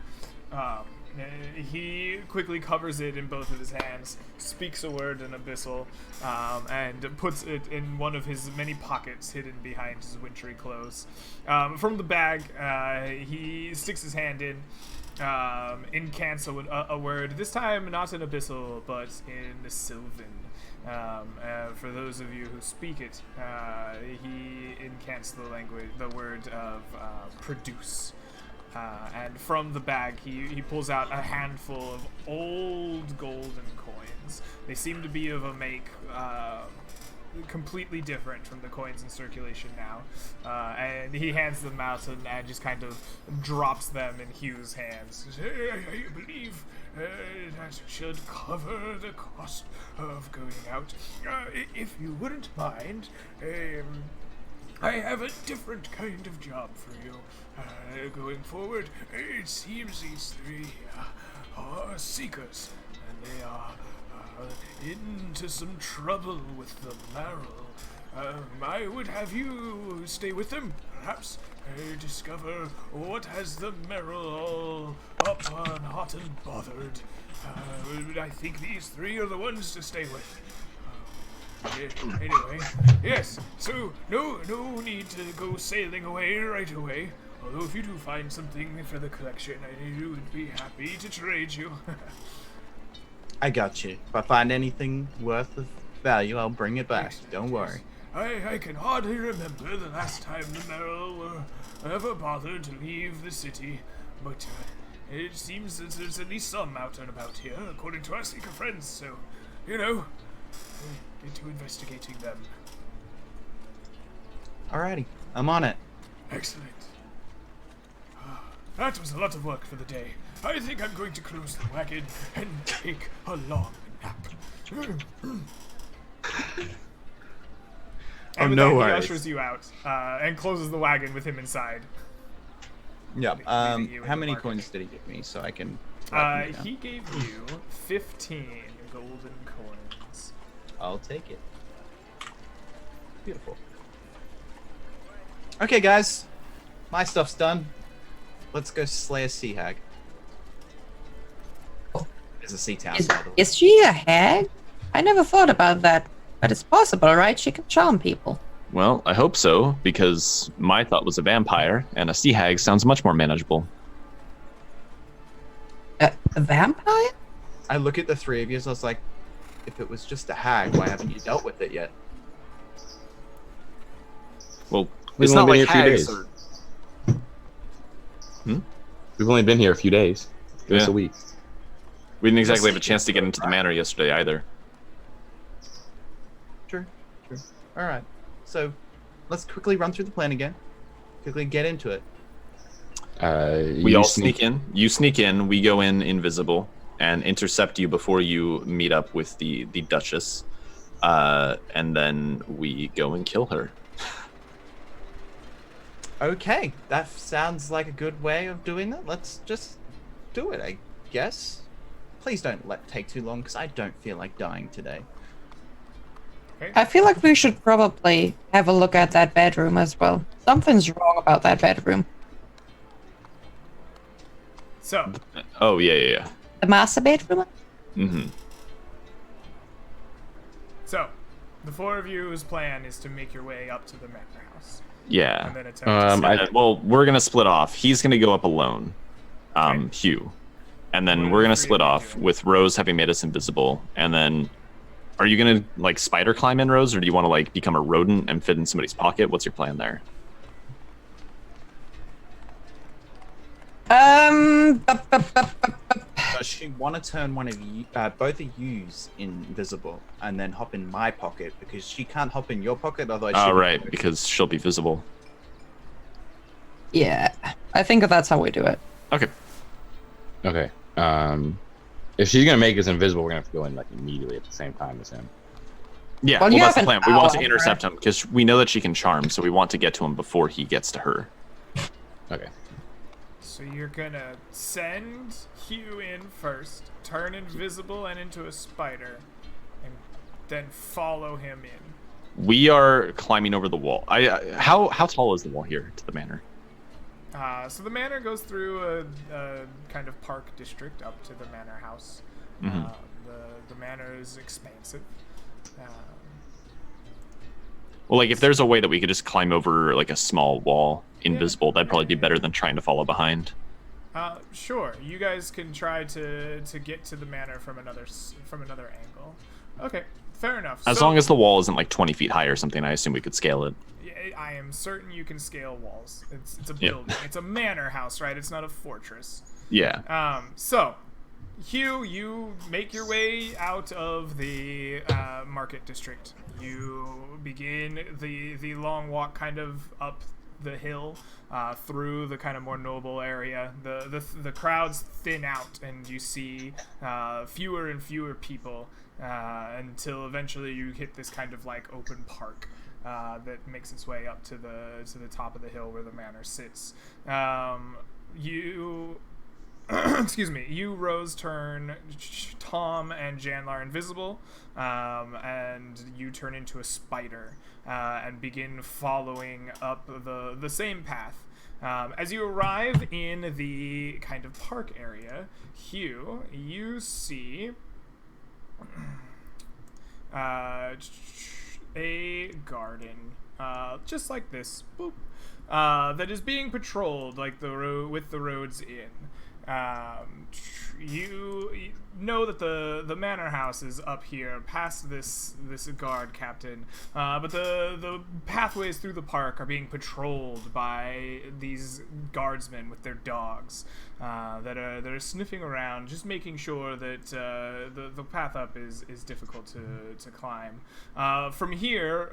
He quickly covers it in both of his hands, speaks a word in Abyssal, and puts it in one of his many pockets hidden behind his wintry clothes. From the bag, he sticks his hand incants a word, this time not in Abyssal, but in Sylvan. For those of you who speak it, he incants the word of produce. And from the bag, he pulls out a handful of old golden coins. They seem to be of a make completely different from the coins in circulation now. And he hands them out and just kind of drops them in Hugh's hands. I believe that should cover the cost of going out. If you wouldn't mind, I have a different kind of job for you. Going forward, it seems these three are seekers, and they are into some trouble with the Merrill. I would have you stay with them, perhaps discover what has the Merrill all up on hot and bothered. I think these three are the ones to stay with. Anyway, yes, so no need to go sailing away right away. Although if you do find something for the collection, I would be happy to trade you. I got you. If I find anything worth of value, I'll bring it back. Don't worry. I can hardly remember the last time the Merrill were ever bothered to leave the city, but it seems that there's at least some out and about here, according to our seeker friends, so, get to investigating them. Alrighty, I'm on it. Excellent. That was a lot of work for the day. I think I'm going to close the wagon and take a long nap. And with no that, he worries. ushers you out and closes the wagon with him inside. Yep. Leaving you in How the many market. coins did he give me so I can? write them down? He gave you 15 golden coins. I'll take it. Beautiful. Okay, guys, my stuff's done. Let's go slay a sea hag. There's a sea town. by the way. Is she a hag? I never thought about that. But it's possible, right? She can charm people. Well, I hope so, because my thought was a vampire, and a sea hag sounds much more manageable. A vampire? I look at the three of you, so I was like, if it was just a hag, why haven't you dealt with it yet? Well, We've it's not only like been here a few hags days. are... We've only been here a few days. Give us Yeah. a week. We didn't exactly have a chance to get into the manor yesterday either. True. All right. So, let's quickly run through the plan again. Quickly get into it. We all sneak in. You sneak in. We go in invisible and intercept you before you meet up with the Duchess, and then we go and kill her. Okay, that sounds like a good way of doing that. Let's just do it, I guess. Please don't take too long, because I don't feel like dying today. I feel like we should probably have a look at that bedroom as well. Something's wrong about that bedroom. So, Oh yeah. The master bedroom? Mm-hmm. so, the four of you's plan is to make your way up to the manor house. Yeah. And then attempt to Well, we're gonna split off. He's gonna go up alone, Hugh, and then What are we're the gonna three split of you off doing? with Rose having made us invisible. And then, are you gonna like spider climb in, Rose, or do you want to like become a rodent and fit in somebody's pocket? What's your plan there? Does she want to turn one of you, both of yous invisible, and then hop in my pocket, because she can't hop in your pocket, otherwise. Oh, she'll be- right, because she'll be visible. Yeah. I think that's how we do it. Okay. Okay. If she's gonna make us invisible, we're gonna have to go in like immediately at the same time as him. Yeah, Well, well, you that's the have plan. an We want to hour, intercept him because we know that she can charm, so we want to get to him before he gets to her. Okay. So you're gonna send Hugh in first, turn invisible and into a spider, and then follow him in. We are climbing over the wall. How tall is the wall here to the manor? So the manor goes through a kind of park district up to the manor house. Mhm. The manor is expansive. Well, like if there's a way that we could just climb over like a small wall invisible, that'd probably be better than trying to follow behind. Sure. You guys can try to get to the manor from another angle. Okay, fair enough. As long as the wall isn't like 20 feet high or something, I assume we could scale it. I am certain you can scale walls. It's a Yeah. building. It's a manor house, right? It's not a fortress. Yeah. So, Hugh, you make your way out of the market district. You begin the long walk kind of up the hill through the kind of more noble area. The crowds thin out, and you see fewer and fewer people until eventually you hit this kind of like open park that makes its way up to the top of the hill where the manor sits. You excuse me, you, Rose, turn Tom and Janlar invisible, and you turn into a spider and begin following up the same path. As you arrive in the kind of park area, Hugh, you see a garden, just like this, boop, that is being patrolled like with the roads in. You know that the manor house is up here past this guard captain, but the pathways through the park are being patrolled by these guardsmen with their dogs that are sniffing around, just making sure that the path up is difficult to climb. From here,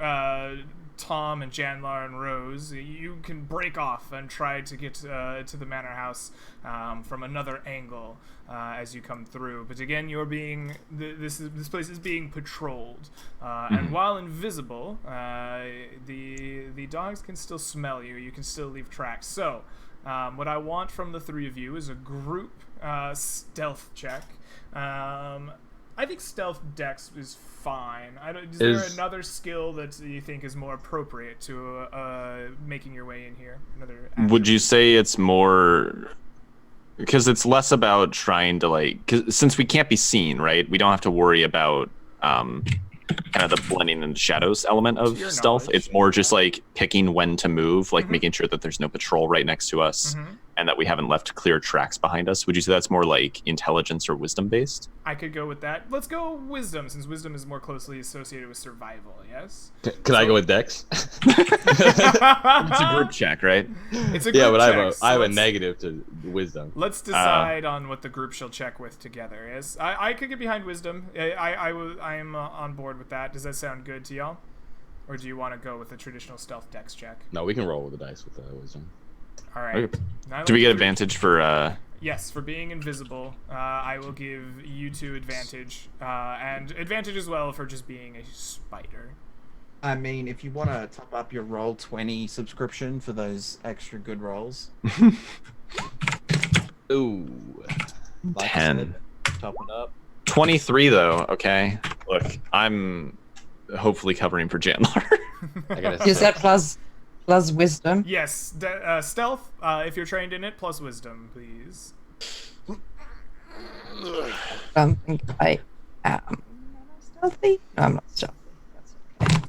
Tom and Janlar and Rose, you can break off and try to get to the manor house from another angle as you come through. But again, you're being this place is being patrolled, and while invisible, the dogs can still smell you. You can still leave tracks. So, what I want from the three of you is a group stealth check. I think stealth dex is fine. Is there another skill that you think is more appropriate to making your way in here? Would you say it's more... Because it's less about trying to like... Cause since we can't be seen, right? We don't have to worry about kind of the blending in the shadows element of To your stealth. knowledge, It's more just yeah. like picking when to move, like Mhm. making sure that there's no patrol right next to us Mhm. and that we haven't left clear tracks behind us. Would you say that's more like intelligence or wisdom based? I could go with that. Let's go wisdom, since wisdom is more closely associated with survival. Yes. Can I go with Dex? It's a group check, right? It's a group Yeah, but check, I have a let's- negative to wisdom. Let's decide on what the group shall check with together. Yes, I could get behind wisdom. I am on board with that. Does that sound good to y'all? Or do you want to go with the traditional stealth dex check? No, we can roll with the dice with wisdom. All right. Okay. Now Do we get let's advantage for Yes, for being invisible. I will give you two advantage, and advantage as well for just being a spider. I mean, if you want to top up your Roll20 subscription for those extra good rolls, Ooh. like I 10. said, top it up. 23 though? Okay. Look, I'm hopefully covering for Janlar. I got a You said 6. plus wisdom. Yes, stealth. If you're trained in it, plus wisdom, please. I don't think I am. Stealthy? No, I'm not stealthy. That's okay.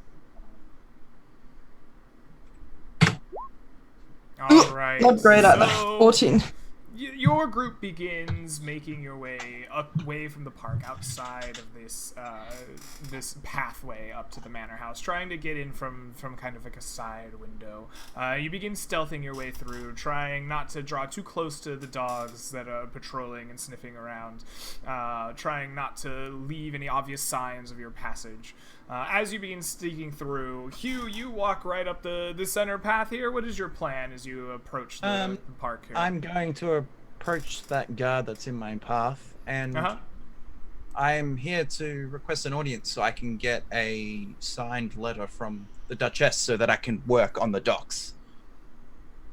All right. Not great at that. So, 14. Your group begins making your way away from the park, outside of this this pathway up to the manor house, trying to get in from kind of like a side window. You begin stealthing your way through, trying not to draw too close to the dogs that are patrolling and sniffing around, trying not to leave any obvious signs of your passage. As you begin sneaking through, Hugh, you walk right up the center path here. What is your plan as you approach the park here? I'm going to approach that guard that's in my path, and I'm here to request an audience so I can get a signed letter from the Duchess so that I can work on the docks.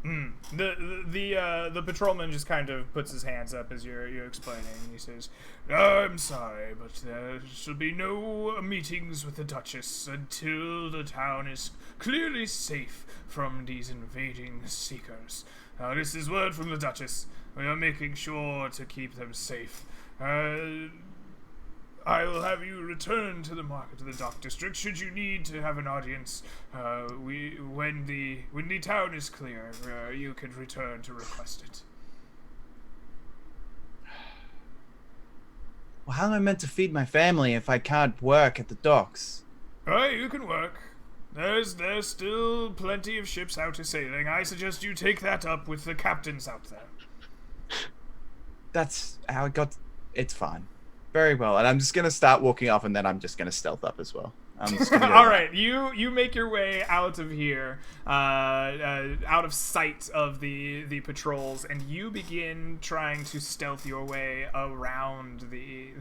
The patrolman just kind of puts his hands up as you're explaining. He says, "I'm sorry, but there shall be no meetings with the Duchess until the town is clearly safe from these invading seekers. This is word from the Duchess. We are making sure to keep them safe. I will have you return to the dock district should you need to have an audience. When the town is clear, you can return to request it." Well, how am I meant to feed my family if I can't work at the docks? You can work. There's still plenty of ships out a sailing. I suggest you take that up with the captains out there. That's how it got. It's fine. Very well. And I'm just going to start walking off, and then I'm just going to stealth up as well. I'm just gonna go All there. right, you make your way out of here, out of sight of the patrols, and you begin trying to stealth your way around the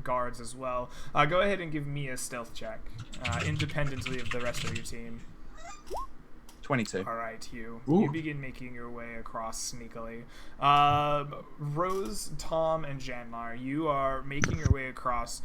guards as well. Go ahead and give me a stealth check, independently of the rest of your team. 22. All right, Hugh. Ooh. You begin making your way across sneakily. Rose, Tom, and Janlar, you are making your way across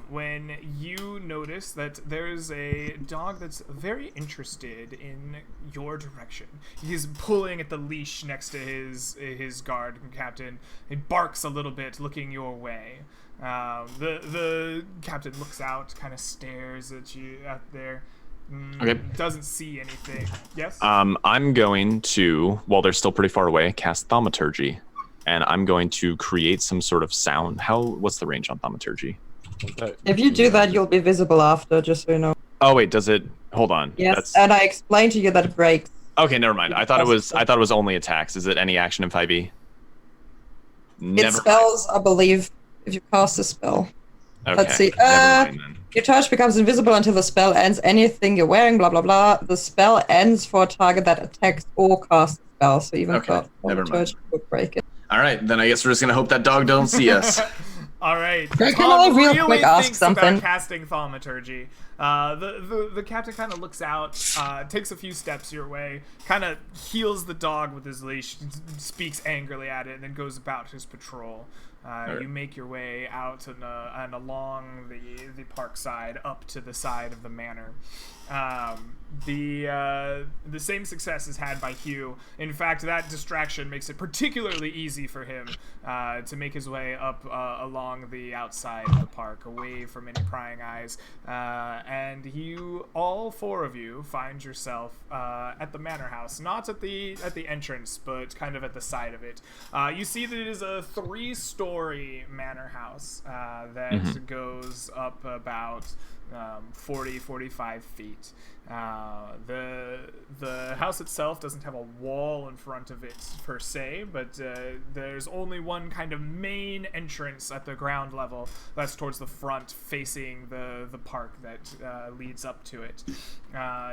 when you notice that there's a dog that's very interested in your direction. He's pulling at the leash next to his guard captain. He barks a little bit, looking your way. The captain looks out, kind of stares at you out there. Okay. Doesn't see anything. Yes? I'm going to, while they're still pretty far away, cast Thaumaturgy. And I'm going to create some sort of sound. What's the range on Thaumaturgy? If you do that, you'll be visible after, just so you know. Oh wait, does it? Hold on. Yes, and I explained to you that it breaks. Okay, never mind. I thought it was only attacks. Is it any action in 5e? It spells, I believe, if you cast a spell. Okay. Let's see. Never mind then. Your touch becomes invisible until the spell ends. Anything you're wearing, blah blah blah. The spell ends for a target that attacks or casts a spell. So even Okay, never mind. touch would break it. All right, then I guess we're just gonna hope that dog don't see us. All right. Can Tom I real really quick ask thinks something? about casting thaumaturgy. The captain kind of looks out, takes a few steps your way, kind of heals the dog with his leash, speaks angrily at it, and then goes about his patrol. Right. You make your way out and along the park side up to the side of the manor. The same success is had by Hugh. In fact, that distraction makes it particularly easy for him to make his way up along the outside of the park, away from any prying eyes. And you, all four of you, find yourself at the manor house, not at the entrance, but kind of at the side of it. You see that it is a 3-story manor house that goes up about 40-45 feet. The house itself doesn't have a wall in front of it per se, but there's only one kind of main entrance at the ground level that's towards the front, facing the park that leads up to it.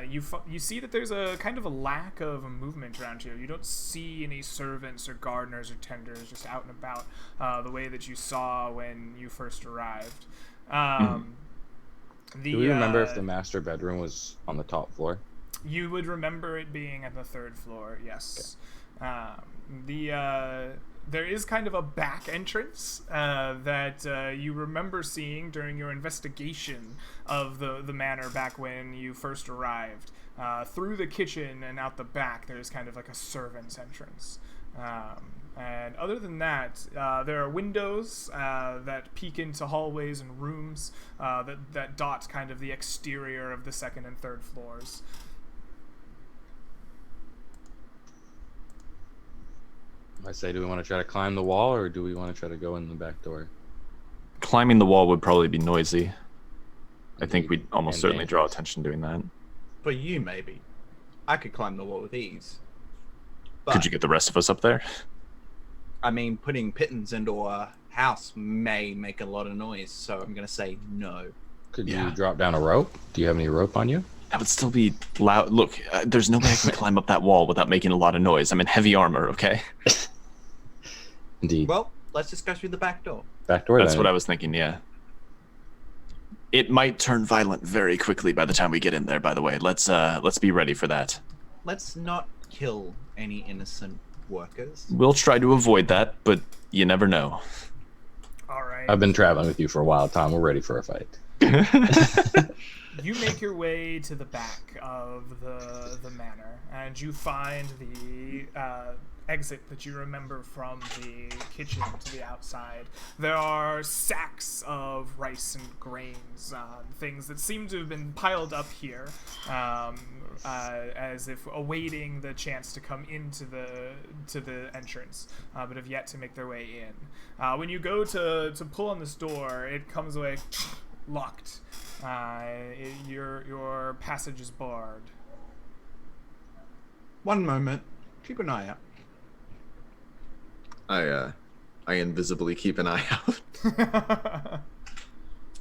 You see that there's a kind of a lack of movement around here. You don't see any servants or gardeners or tenders just out and about the way that you saw when you first arrived. Do we remember if the master bedroom was on the top floor? You would remember it being at the 3rd floor, yes. Okay. There is kind of a back entrance that you remember seeing during your investigation of the manor back when you first arrived. Through the kitchen and out the back, there's kind of like a servant's entrance. And other than that, there are windows that peek into hallways and rooms that dot kind of the exterior of the 2nd and 3rd floors. I say, do we want to try to climb the wall, or do we want to try to go in the back door? Climbing the wall would probably be noisy. I think we'd almost certainly draw attention doing that. For you, maybe. I could climb the wall with ease. But, Could you get the rest of us up there? I mean, putting pittance into a house may make a lot of noise, so I'm going to say no. Could Yeah. you drop down a rope? Do you have any rope on you? That would still be loud. Look, there's no way I can climb up that wall without making a lot of noise. I'm in heavy armor, okay? Indeed. Well, let's just go through the back door. Back door. That's then. what I was thinking, yeah. It might turn violent very quickly by the time we get in there, by the way. Let's be ready for that. Let's not kill any innocent workers. We'll try to avoid that, but you never know. All right. I've been traveling with you for a while, Tom. We're ready for a fight. You make your way to the back of the manor, and you find the exit that you remember from the kitchen to the outside. There are sacks of rice and grains, things that seem to have been piled up here, as if awaiting the chance to come into the entrance, but have yet to make their way in. When you go to pull on this door, it comes away locked. Your passage is barred. One moment. Keep an eye out. I invisibly keep an eye out.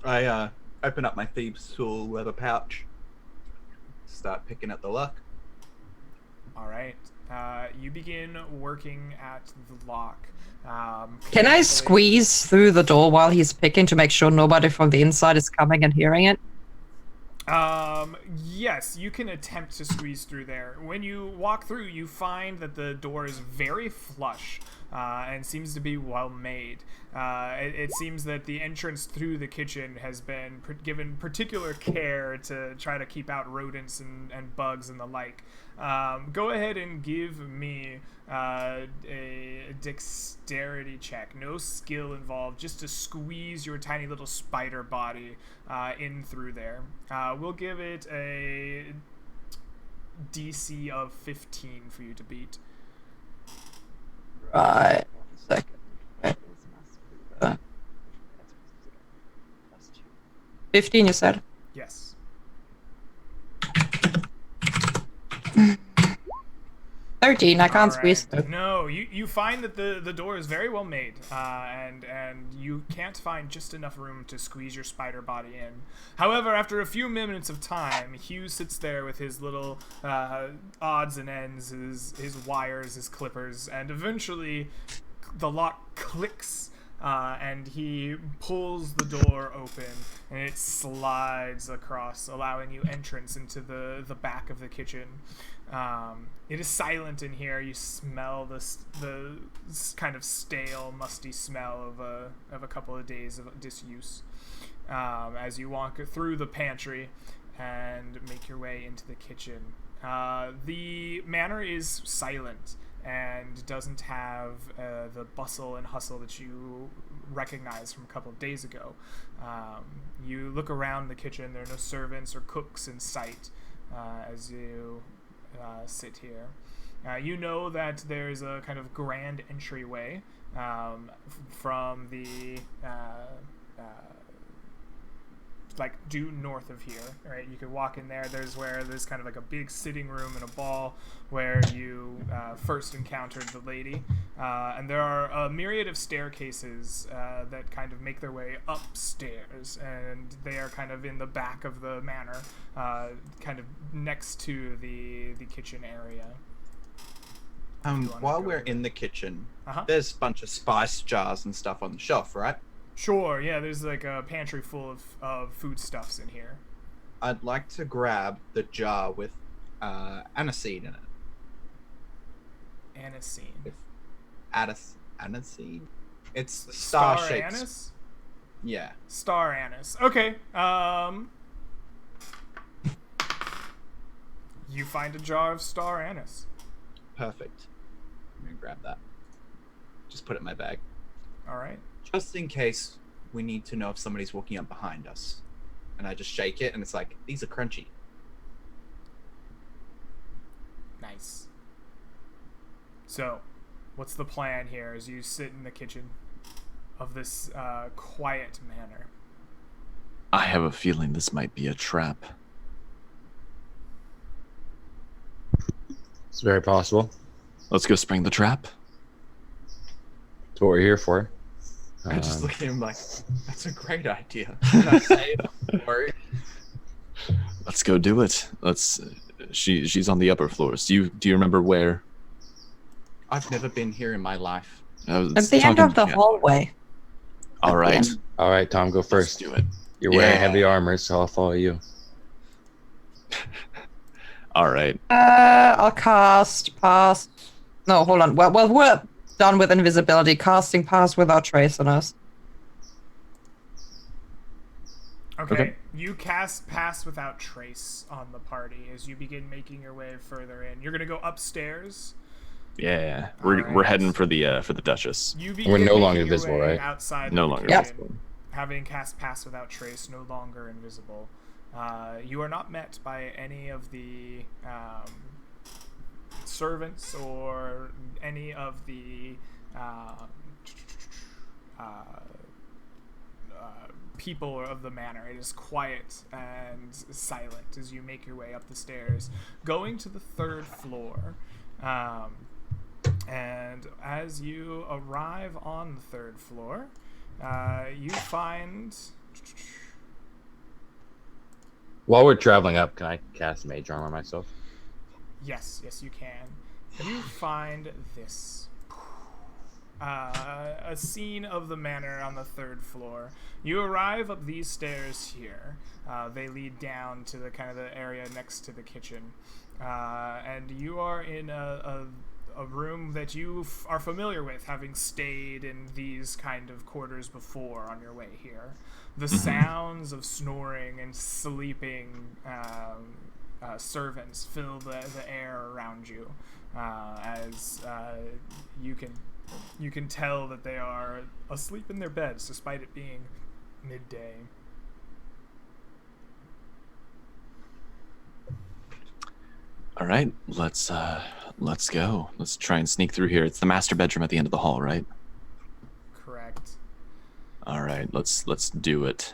I open up my thieves' tool leather pouch. Start picking at the lock. All right. You begin working at the lock. Can I squeeze through the door while he's picking to make sure nobody from the inside is coming and hearing it? Yes, you can attempt to squeeze through there. When you walk through, you find that the door is very flush and seems to be well made. It seems that the entrance through the kitchen has been given particular care to try to keep out rodents and bugs and the like. Go ahead and give me a dexterity check. No skill involved, just to squeeze your tiny little spider body in through there. We'll give it a DC of 15 for you to beat. Right. 1 second. 15, you said? Yes. 13, I can't All squeeze right. through. No, you find that the door is very well made, and you can't find just enough room to squeeze your spider body in. However, after a few minutes of time, Hugh sits there with his little odds and ends, his wires, his clippers, and eventually the lock clicks, and he pulls the door open, and it slides across, allowing you entrance into the back of the kitchen. It is silent in here. You smell the kind of stale, musty smell of a couple of days of disuse as you walk through the pantry, and make your way into the kitchen. The manor is silent and doesn't have the bustle and hustle that you recognize from a couple of days ago. You look around the kitchen. There are no servants or cooks in sight as you sit here. You know that there's a kind of grand entryway from the like due north of here, right? You could walk in there. There's kind of like a big sitting room and a ball where you first encountered the lady, and there are a myriad of staircases that kind of make their way upstairs, and they are kind of in the back of the manor, kind of next to the kitchen area. While we're in the kitchen, Uh-huh. there's a bunch of spice jars and stuff on the shelf, right? Sure, yeah, there's like a pantry full of foodstuffs in here. I'd like to grab the jar with aniseed in it. Anisine. With aniseed? It's the star-shaped. anise? Yeah. Star anise. Okay. You find a jar of star anise. Perfect. I'm gonna grab that. Just put it in my bag. All right. Just in case we need to know if somebody's walking up behind us. And I just shake it, and it's like, these are crunchy. Nice. So, what's the plan here as you sit in the kitchen of this quiet manor? I have a feeling this might be a trap. It's very possible. Let's go spring the trap. That's what we're here for. I just look at him like, that's a great idea. Can I say it? Don't worry. Let's go do it. She's on the upper floors. Do you remember where? I've never been here in my life. At the end of the hallway. All right. All right, Tom, go Let's first. do it. You're wearing Yeah. heavy armor, so I'll follow you. All right. I'll cast pass. No, hold on. Well, we're done with invisibility. Casting pass without trace on us. Okay. You cast Pass Without Trace on the party as you begin making your way further in. You're gonna go upstairs. Yeah, we're Alright. heading for the Duchess. You We're no begin longer making your invisible, way right? Outside No of the longer kitchen, visible. having cast Pass Without Trace, no longer invisible. You are not met by any of the servants or any of the people of the manor. It is quiet and silent as you make your way up the stairs, going to the third floor. And as you arrive on the third floor, you find... While we're traveling up, can I cast Mage Armor on myself? Yes, you can. You find this. A scene of the manor on the third floor. You arrive up these stairs here. They lead down to the kind of the area next to the kitchen. And you are in a room that you are familiar with, having stayed in these kind of quarters before on your way here. The sounds of snoring and sleeping servants fill the air around you, as you can tell that they are asleep in their beds despite it being midday. All right, let's go. Let's try and sneak through here. It's the master bedroom at the end of the hall, right? Correct. All right, let's do it.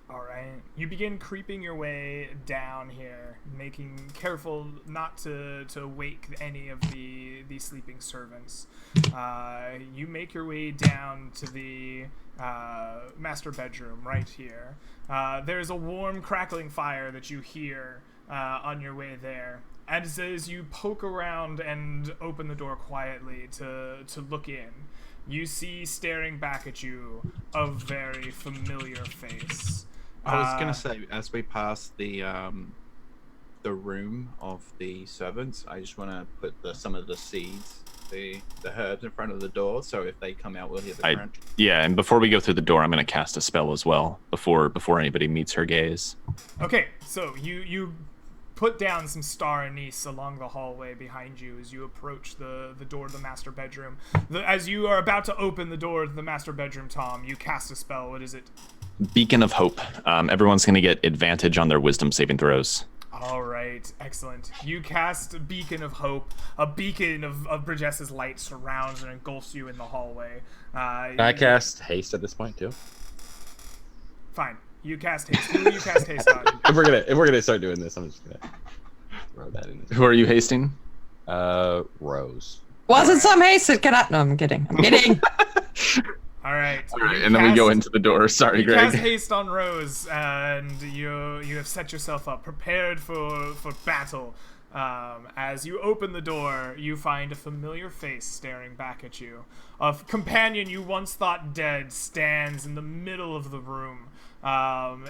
All right. You begin creeping your way down here, making careful not to wake any of the sleeping servants. You make your way down to the master bedroom right here. There's a warm crackling fire that you hear on your way there. And as you poke around and open the door quietly to look in, you see staring back at you a very familiar face. I was gonna say, as we pass the room of the servants, I just want to put some of the seeds the herbs in front of the door, so if they come out, we'll hear the crunch. Yeah, and before we go through the door, I'm going to cast a spell as well before anybody meets her gaze. Okay, so you put down some star anise along the hallway behind you as you approach the door to the master bedroom. As you are about to open the door to the master bedroom, Tom, you cast a spell. What is it? Beacon of Hope. Everyone's going to get advantage on their wisdom saving throws. All right, excellent. You cast Beacon of Hope. A beacon of Briges's light surrounds and engulfs you in the hallway. Can I cast haste at this point too? Fine. You cast haste. Who do you cast haste on? If we're gonna start doing this, I'm just gonna throw that in. Who are you hasting? Rose. Wasn't some hasted? No, I'm kidding. I'm kidding. All right. And then we go into the door. Sorry, you Greg. cast haste on Rose, and you have set yourself up, prepared for battle. As you open the door, you find a familiar face staring back at you. A companion you once thought dead stands in the middle of the room,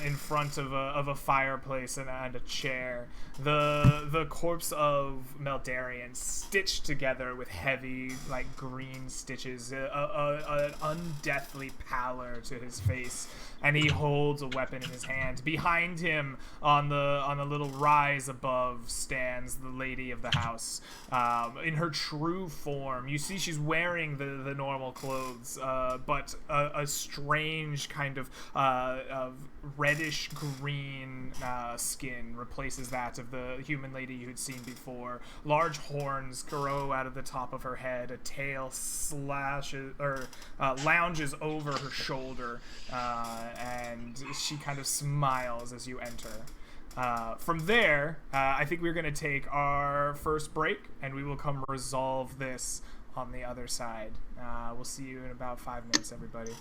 in front of a fireplace and a chair. The corpse of Meldarian, stitched together with heavy, like, green stitches, an undeathly pallor to his face, and he holds a weapon in his hand. Behind him, on the little rise above, stands the lady of the house, in her true form. You see she's wearing the normal clothes, but a strange kind of reddish green skin replaces that of the human lady you had seen before. Large horns grow out of the top of her head. A tail lounges over her shoulder, and she kind of smiles as you enter. From there, I think we're going to take our first break, and we will come resolve this on the other side. We'll see you in about 5 minutes, everybody.